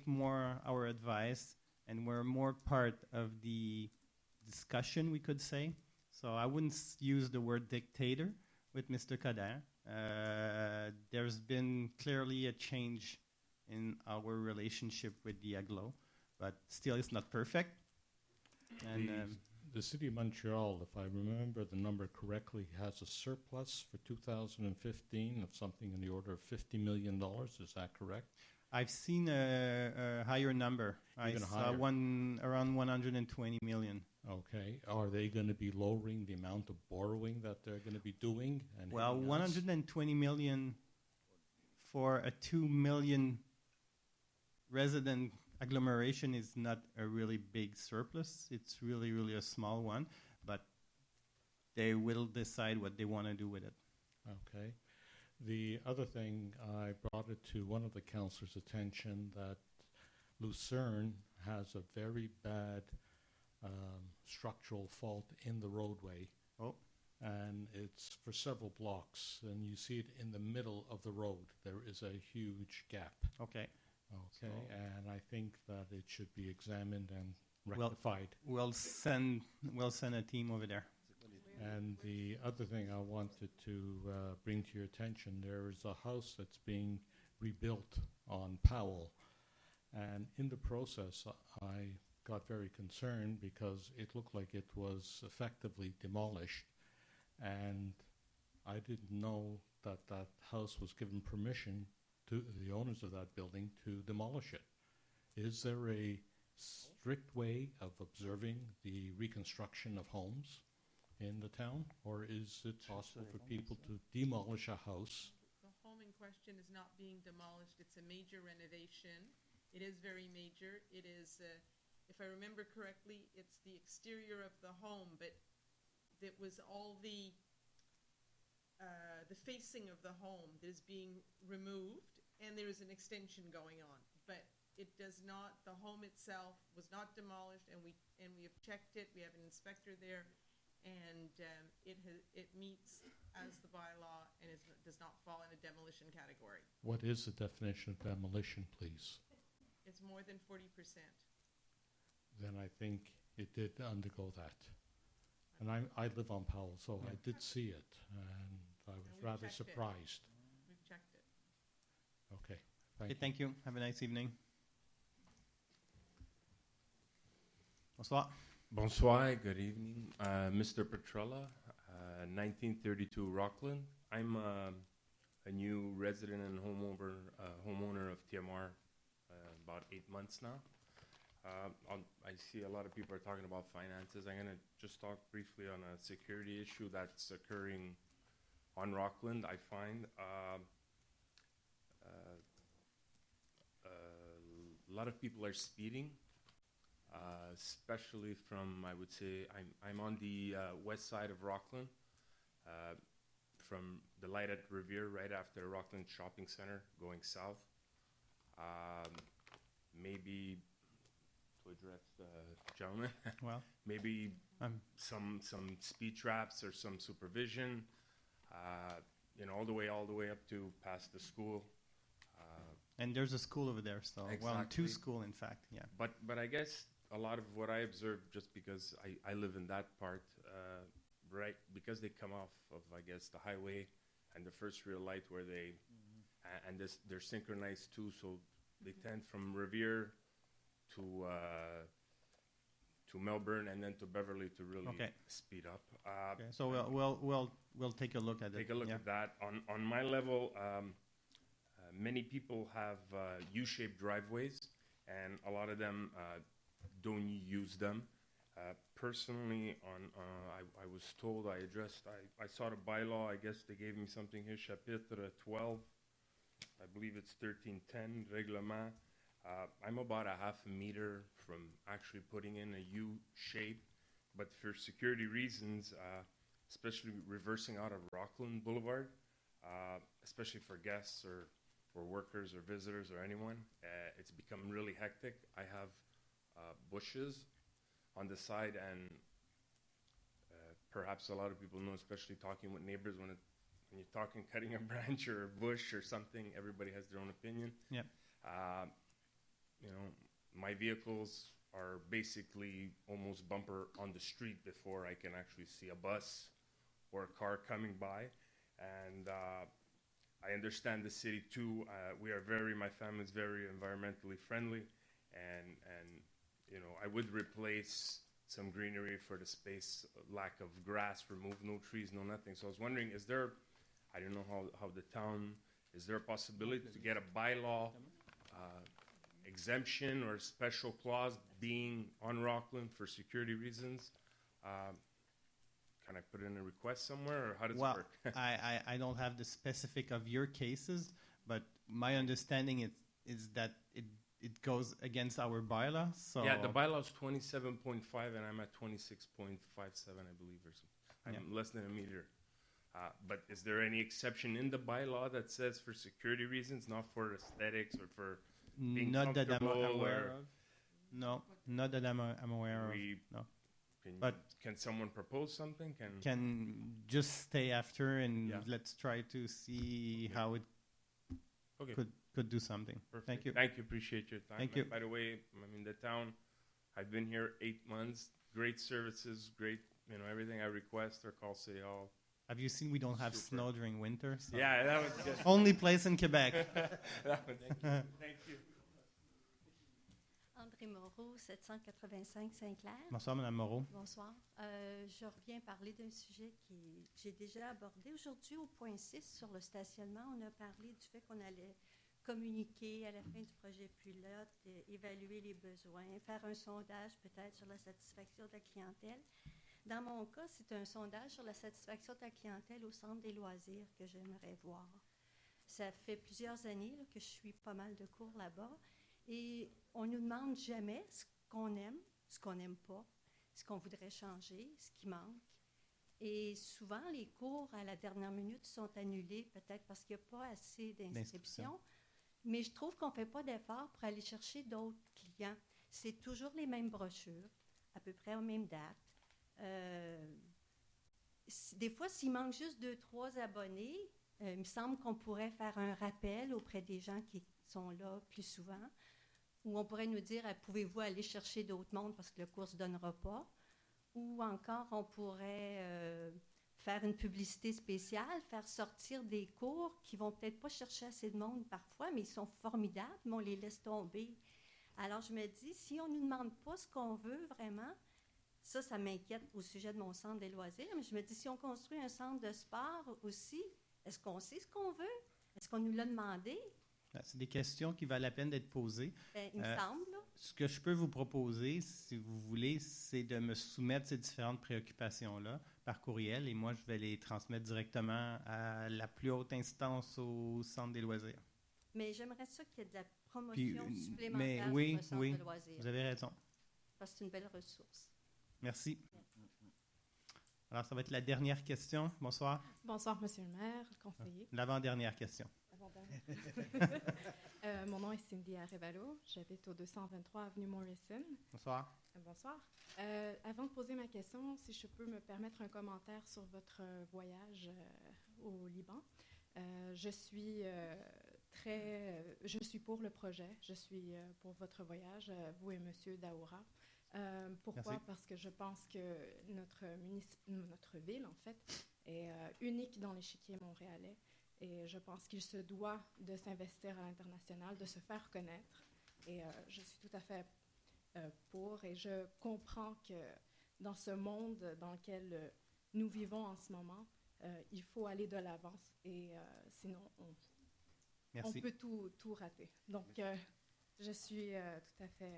more our advice, and we're more part of the discussion, we could say. So I wouldn't use the word dictator with Mr. Coderre. There's been clearly a change in our relationship with the agglo, but still it's not perfect. And the City of Montreal, if I remember the number correctly, has a surplus for 2015 of something in the order of $50 million. Is that correct? I've seen a higher number. Even I saw higher. one around 120 million. Okay. Are they going to be lowering the amount of borrowing that they're going to be doing? And well, 120 million for a 2 million resident agglomeration is not a really big surplus. It's really, really a small one, but they will decide what they want to do with it. Okay. The other thing, I brought it to one of the councillors' attention that Lucerne has a very bad structural fault in the roadway. Oh. And it's for several blocks, and you see it in the middle of the road. There is a huge gap. Okay. Okay, and I think that it should be examined and rectified. We'll send a team over there. And the other thing I wanted to bring to your attention, there is a house that's being rebuilt on Powell. And in the process, I got very concerned because it looked like it was effectively demolished. And I didn't know that that house was given permission to the owners of that building to demolish it. Is there a strict way of observing the reconstruction of homes in the town, or is it possible for people to demolish a house? The home in question is not being demolished. It's a major renovation. It is very major. It is, if I remember correctly, it's the exterior of the home, but it was all the facing of the home that is being removed, and there is an extension going on. But it does not, the home itself was not demolished, and we have checked it. We have an inspector there, and it meets as the bylaw and does not fall in a demolition category. What is the definition of demolition, please? It's more than 40%. Then I think it did undergo that. And I live on Powell, so I did see it, and I was rather surprised. We've checked it. Okay, Okay, thank you. Have a nice evening. Bonsoir. Bonsoir, good evening. Mr. Petrella, 1932 Rockland. I'm a new resident and homeowner of TMR about 8 months now. I see a lot of people are talking about finances. I'm going to just talk briefly on a security issue that's occurring on Rockland. I find a lot of people are speeding. Especially from, I would say, I'm on the west side of Rockland, from the light at Revere, right after Rockland Shopping Center, going south. Maybe to address the gentleman, well, maybe some speed traps or some supervision, all the way up to past the school. And there's a school over there, so Exactly. well, two school, in fact, yeah. But I guess a lot of what I observed, just because I live in that part, right, because they come off of, I guess, the highway and the first real light where they, and they're synchronized too, so they tend from Revere to Melbourne and then to Beverly to really speed up. Okay, so we'll take a look at it. Take a look at that. On my level, many people have U-shaped driveways, and a lot of them don't use them. Personally, I was told, I saw the bylaw, I guess they gave me something here, chapitre 12, I believe it's 1310, règlement. I'm about a half a meter from actually putting in a U-shape, but for security reasons, especially reversing out of Rockland Boulevard, especially for guests or workers or visitors or anyone, it's become really hectic. I have bushes on the side, and perhaps a lot of people know, especially talking with neighbors, when you're talking cutting a branch or a bush or something, everybody has their own opinion. Yeah. My vehicles are basically almost bumper on the street before I can actually see a bus or a car coming by, and I understand the city too. My family's very environmentally friendly, and I would replace some greenery for the space, lack of grass, remove no trees, no nothing. So I was wondering, I don't know how the town, is there a possibility to get a bylaw exemption or special clause being on Rockland for security reasons? Can I put in a request somewhere, or how does it work? I don't have the specific of your cases, but my understanding is that it goes against our bylaw. So yeah, the bylaw is 27.5, and I'm at 26.57, I believe, or something. I'm less than a meter. But is there any exception in the bylaw that says for security reasons, not for aesthetics or for being not that I'm comfortable? aware of. No, not that I'm aware of. No. But can someone propose something? Can just stay after and let's try to see how it could do something. Perfect. Thank you. Thank you. Appreciate your time. Thank you. By the way, the town, I've been here 8 months. Great services, great, everything I request or call City Hall. Have you seen we don't have snow during winter? So Yeah, that was good. Only place in Quebec. Thank you. André Moreau, 785 Saint-Clair. Bonsoir, Mme Moreau. Bonsoir. Je reviens parler d'un sujet que j'ai déjà abordé. Aujourd'hui, au point 6, sur le stationnement, on a parlé du fait qu'on allait communiquer à la fin du projet pilote, évaluer les besoins, faire un sondage peut-être sur la satisfaction de la clientèle. Dans mon cas, c'est un sondage sur la satisfaction de la clientèle au centre des loisirs que j'aimerais voir. Ça fait plusieurs années là, que je suis pas mal de cours là-bas. Et on nous demande jamais ce qu'on aime, ce qu'on n'aime pas, ce qu'on voudrait changer, ce qui manque. Et souvent, les cours à la dernière minute sont annulés, peut-être parce qu'il n'y a pas assez d'inscriptions. Mais je trouve qu'on ne fait pas d'effort pour aller chercher d'autres clients. C'est toujours les mêmes brochures, à peu près aux mêmes dates. Des fois, s'il manque juste 2-3 abonnés, il me semble qu'on pourrait faire un rappel auprès des gens qui sont là plus souvent, ou on pourrait nous dire, pouvez-vous aller chercher d'autres mondes parce que le cours ne se donnera pas, ou encore on pourrait faire une publicité spéciale, faire sortir des cours qui vont peut-être pas chercher assez de monde parfois, mais ils sont formidables, mais on les laisse tomber. Alors je me dis, si on ne nous demande pas ce qu'on veut vraiment, ça m'inquiète au sujet de mon centre des loisirs, mais je me dis, si on construit un centre de sport aussi, est-ce qu'on sait ce qu'on veut? Est-ce qu'on nous l'a demandé? C'est des questions qui valent la peine d'être posées. Ben, il me semble. Là. Ce que je peux vous proposer, si vous voulez, c'est de me soumettre ces différentes préoccupations-là par courriel et moi, je vais les transmettre directement à la plus haute instance au centre des loisirs. Mais j'aimerais ça qu'il y ait de la promotion supplémentaire mais sur le centre de loisirs. Vous avez raison. Parce que c'est une belle ressource. Merci. Alors, ça va être la dernière question. Bonsoir. Bonsoir, Monsieur le maire, conseiller. L'avant-dernière question. Mon nom est Cindy Arevalo. J'habite au 223 avenue Morrison. Bonsoir. Bonsoir. Avant de poser ma question, si je peux me permettre un commentaire sur votre voyage au Liban. Je suis pour le projet. Je suis pour votre voyage, vous et Monsieur Daoura. Pourquoi? Merci. Parce que je pense que notre ville, en fait, est unique dans l'échiquier montréalais. Et je pense qu'il se doit de s'investir à l'international, de se faire connaître. Et je suis tout à fait pour. Et je comprends que dans ce monde dans lequel nous vivons en ce moment, il faut aller de l'avant. Et sinon, on peut tout rater. Donc, je suis tout à fait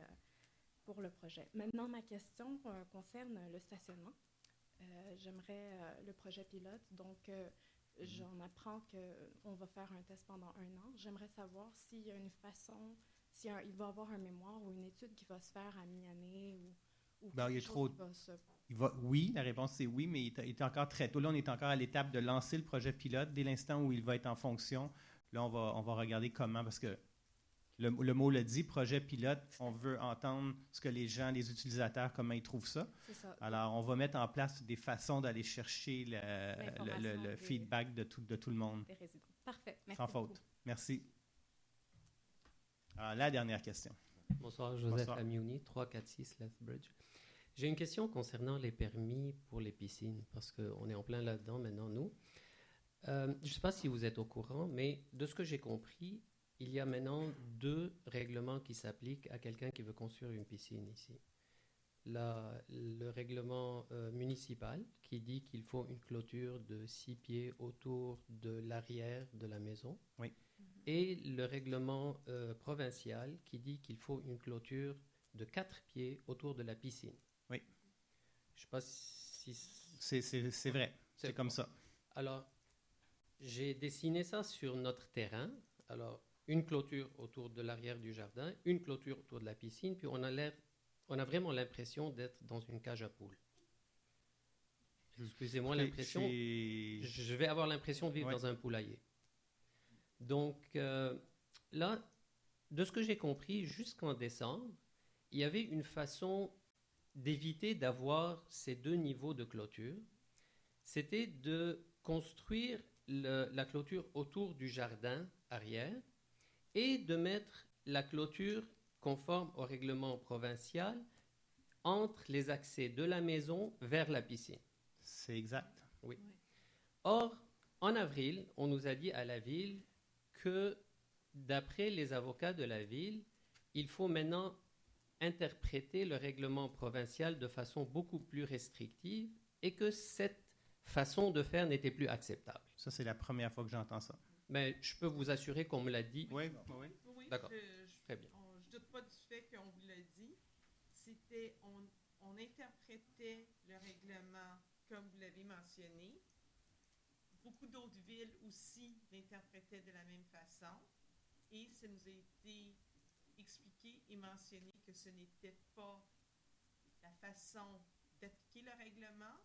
pour le projet. Maintenant, ma question concerne le stationnement. J'aimerais le projet pilote. Donc, j'en apprends qu'on va faire un test pendant 1 an. J'aimerais savoir s'il y a une façon, il va y avoir un mémoire ou une étude qui va se faire à mi-année ou quelque chose qui va se... Oui, la réponse c'est oui, mais il est encore très tôt. Là, on est encore à l'étape de lancer le projet pilote. Dès l'instant où il va être en fonction, là, on va regarder comment, parce que le mot le dit, projet pilote, on veut entendre ce que les gens, les utilisateurs, comment ils trouvent ça. C'est ça. Alors, on va mettre en place des façons d'aller chercher le feedback de tout le monde. Des résidents. Parfait. Merci Sans faute. Merci. Alors, la dernière question. Bonsoir, Joseph Amiouni, 346 Lethbridge. J'ai une question concernant les permis pour les piscines, parce qu'on est en plein là-dedans maintenant, nous. Je ne sais pas si vous êtes au courant, mais de ce que j'ai compris, il y a maintenant 2 règlements qui s'appliquent à quelqu'un qui veut construire une piscine ici. Le règlement municipal qui dit qu'il faut une clôture de 6 pieds autour de l'arrière de la maison. Oui. Et le règlement provincial qui dit qu'il faut une clôture de 4 pieds autour de la piscine. Oui. Je ne sais pas si... C'est vrai. C'est comme ça. Alors, j'ai dessiné ça sur notre terrain. Alors, une clôture autour de l'arrière du jardin, une clôture autour de la piscine, puis on a vraiment l'impression d'être dans une cage à poules. Excusez-moi l'impression, je vais avoir l'impression de vivre dans un poulailler. Donc là, de ce que j'ai compris, jusqu'en décembre, il y avait une façon d'éviter d'avoir ces 2 niveaux de clôture. C'était de construire la clôture autour du jardin arrière et de mettre la clôture conforme au règlement provincial entre les accès de la maison vers la piscine. C'est exact. Oui. Or, en avril, on nous a dit à la ville que, d'après les avocats de la ville, il faut maintenant interpréter le règlement provincial de façon beaucoup plus restrictive et que cette façon de faire n'était plus acceptable. Ça, c'est la première fois que j'entends ça. Mais je peux vous assurer qu'on me l'a dit. Oui. Oui, d'accord. Très bien. Je ne doute pas du fait qu'on vous l'a dit. C'était, on interprétait le règlement comme vous l'avez mentionné. Beaucoup d'autres villes aussi l'interprétaient de la même façon. Et ça nous a été expliqué et mentionné que ce n'était pas la façon d'appliquer le règlement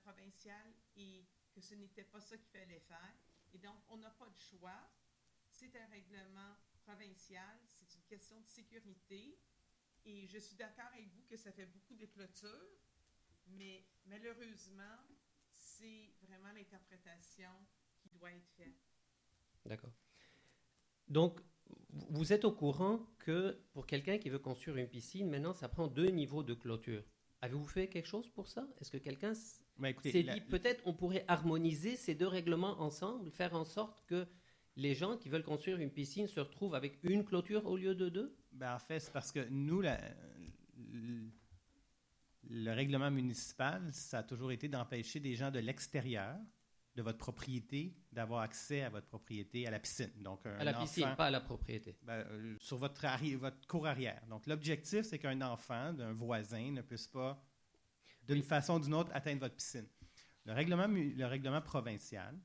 provincial et que ce n'était pas ça qu'il fallait faire. Et donc, on n'a pas de choix. C'est un règlement provincial, c'est une question de sécurité. Et je suis d'accord avec vous que ça fait beaucoup de clôtures, mais malheureusement, c'est vraiment l'interprétation qui doit être faite. D'accord. Donc, vous êtes au courant que pour quelqu'un qui veut construire une piscine, maintenant, ça prend 2 niveaux de clôture. Avez-vous fait quelque chose pour ça? Est-ce que quelqu'un s'est dit, peut-être on pourrait harmoniser ces 2 règlements ensemble, faire en sorte que les gens qui veulent construire une piscine se retrouvent avec une clôture au lieu de 2? Ben, en fait, c'est parce que nous, le règlement municipal, ça a toujours été d'empêcher des gens de l'extérieur de votre propriété d'avoir accès à votre propriété, à la piscine. Donc, à la piscine, pas à la propriété. Sur votre cour arrière. Donc, l'objectif, c'est qu'un enfant d'un voisin ne puisse pas, d'une façon ou d'une autre, atteindre votre piscine. Le règlement provincial,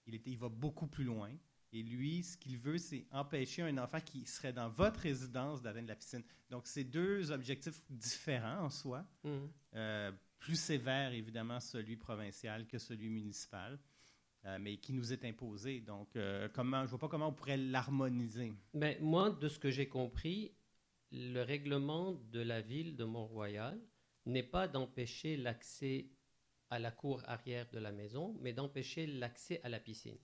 il va beaucoup plus loin. Et lui, ce qu'il veut, c'est empêcher un enfant qui serait dans votre résidence d'atteindre la piscine. Donc, c'est 2 objectifs différents en soi. Plus sévère, évidemment, celui provincial que celui municipal, mais qui nous est imposé. Donc, je ne vois pas comment on pourrait l'harmoniser. Mais moi, de ce que j'ai compris, le règlement de la ville de Mont-Royal n'est pas d'empêcher l'accès à la cour arrière de la maison, mais d'empêcher l'accès à la piscine.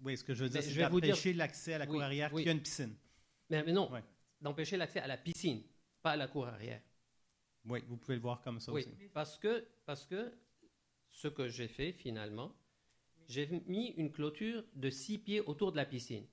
Oui, ce que je veux dire, c'est d'empêcher l'accès à la cour arrière qui a une piscine. Mais non, d'empêcher l'accès à la piscine, pas à la cour arrière. Oui, vous pouvez le voir comme ça aussi. Parce que ce que j'ai fait finalement, j'ai mis une clôture de 6 pieds autour de la piscine.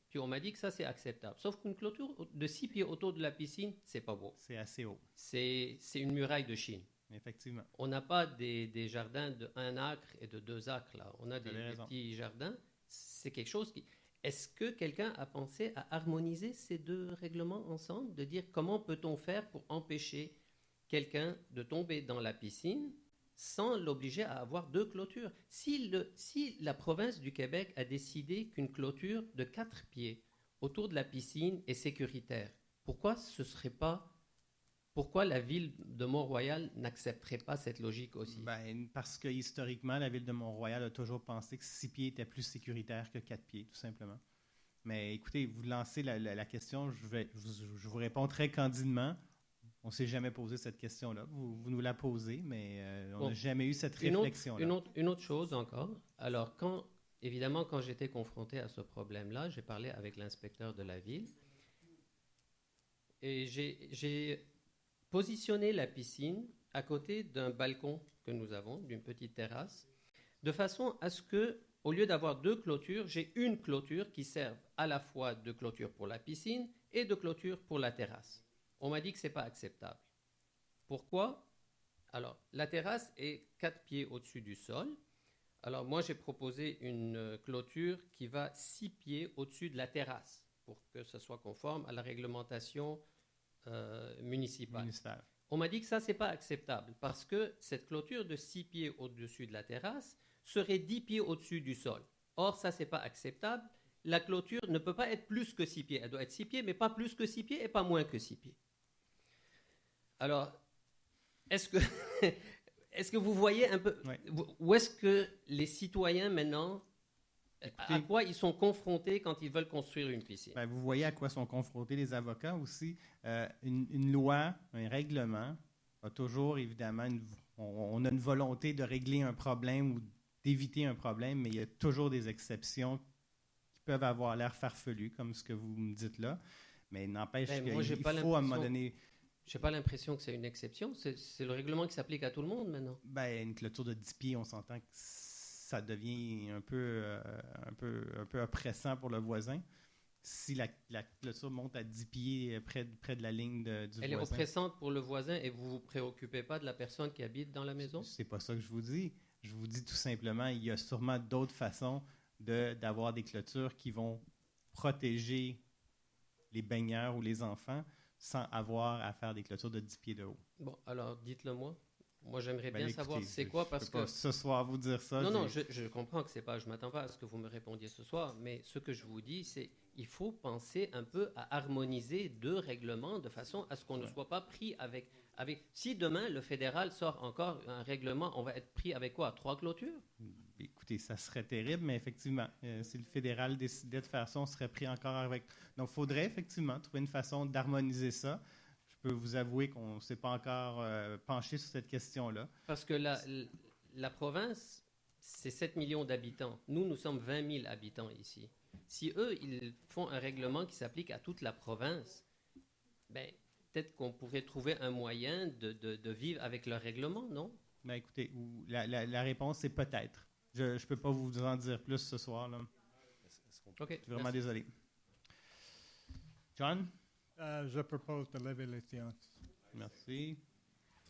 Puis on m'a dit que ça, c'est acceptable. Sauf qu'une clôture de 6 pieds autour de la piscine, c'est pas beau. C'est assez haut. C'est une muraille de Chine. Effectivement. On n'a pas des jardins de 1 acre et de 2 acres, là. On a des petits jardins. C'est quelque chose qui... Est-ce que quelqu'un a pensé à harmoniser ces 2 règlements ensemble, de dire comment peut-on faire pour empêcher quelqu'un de tomber dans la piscine sans l'obliger à avoir 2 clôtures? Si la province du Québec a décidé qu'une clôture de 4 pieds autour de la piscine est sécuritaire, pourquoi la ville de Mont-Royal n'accepterait pas cette logique aussi? Parce que historiquement, la ville de Mont-Royal a toujours pensé que 6 pieds était plus sécuritaire que 4 pieds, tout simplement. Mais écoutez, vous lancez la question, je vous réponds très candidement. On ne s'est jamais posé cette question-là. Vous nous la posez, mais on n'a jamais eu cette réflexion-là. Une autre chose encore. Alors, évidemment, quand j'étais confronté à ce problème-là, j'ai parlé avec l'inspecteur de la ville et j'ai positionné la piscine à côté d'un balcon que nous avons, d'une petite terrasse, de façon à ce que, au lieu d'avoir 2 clôtures, j'ai une clôture qui serve à la fois de clôture pour la piscine et de clôture pour la terrasse. On m'a dit que ce n'est pas acceptable. Pourquoi? Alors, la terrasse est 4 pieds au-dessus du sol. Alors, moi, j'ai proposé une clôture qui va 6 pieds au-dessus de la terrasse pour que ce soit conforme à la réglementation municipale. On m'a dit que ça, ce n'est pas acceptable parce que cette clôture de 6 pieds au-dessus de la terrasse serait 10 pieds au-dessus du sol. Or, ça, ce n'est pas acceptable. La clôture ne peut pas être plus que 6 pieds. Elle doit être 6 pieds, mais pas plus que 6 pieds et pas moins que 6 pieds. Alors, est-ce que vous voyez un peu où est-ce que les citoyens maintenant, à quoi ils sont confrontés quand ils veulent construire une piscine? Vous voyez à quoi sont confrontés les avocats aussi. Une loi, un règlement, a toujours évidemment, on a une volonté de régler un problème ou d'éviter un problème, mais il y a toujours des exceptions qui peuvent avoir l'air farfelues, comme ce que vous me dites là. Mais n'empêche qu'il faut à un moment donné... Je n'ai pas l'impression que c'est une exception. C'est le règlement qui s'applique à tout le monde maintenant. Une clôture de 10 pieds, on s'entend que ça devient un peu oppressant pour le voisin. Si la clôture monte à 10 pieds près de la ligne du voisin. Elle est oppressante pour le voisin et vous ne vous préoccupez pas de la personne qui habite dans la maison? C'est pas ça que je vous dis. Je vous dis tout simplement, il y a sûrement d'autres façons d'avoir des clôtures qui vont protéger les baigneurs ou les enfants sans avoir à faire des clôtures de 10 pieds de haut. Bon, alors dites-le moi. Moi, j'aimerais bien savoir c'est quoi parce que... Pas ce soir vous dire ça. Non, je comprends que c'est pas... Je m'attends pas à ce que vous me répondiez ce soir, mais ce que je vous dis, c'est il faut penser un peu à harmoniser 2 règlements de façon à ce qu'on ne soit pas pris avec... Si demain, le fédéral sort encore un règlement, on va être pris avec quoi? 3 clôtures? écoutez, ça serait terrible, mais effectivement, si le fédéral décidait de faire ça, on serait pris encore avec... Donc, il faudrait effectivement trouver une façon d'harmoniser ça. Je peux vous avouer qu'on ne s'est pas encore penché sur cette question-là. Parce que la province, c'est 7 millions d'habitants. Nous sommes 20 000 habitants ici. Si eux, ils font un règlement qui s'applique à toute la province, ben, peut-être qu'on pourrait trouver un moyen de vivre avec leur règlement, non? Ben, écoutez, la réponse, c'est peut-être. Je ne peux pas vous en dire plus ce soir. Là. OK. Je suis vraiment désolé. John? Je propose de lever les séances. Merci.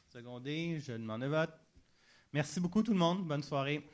Secondé, je demande le vote. Merci beaucoup tout le monde. Bonne soirée.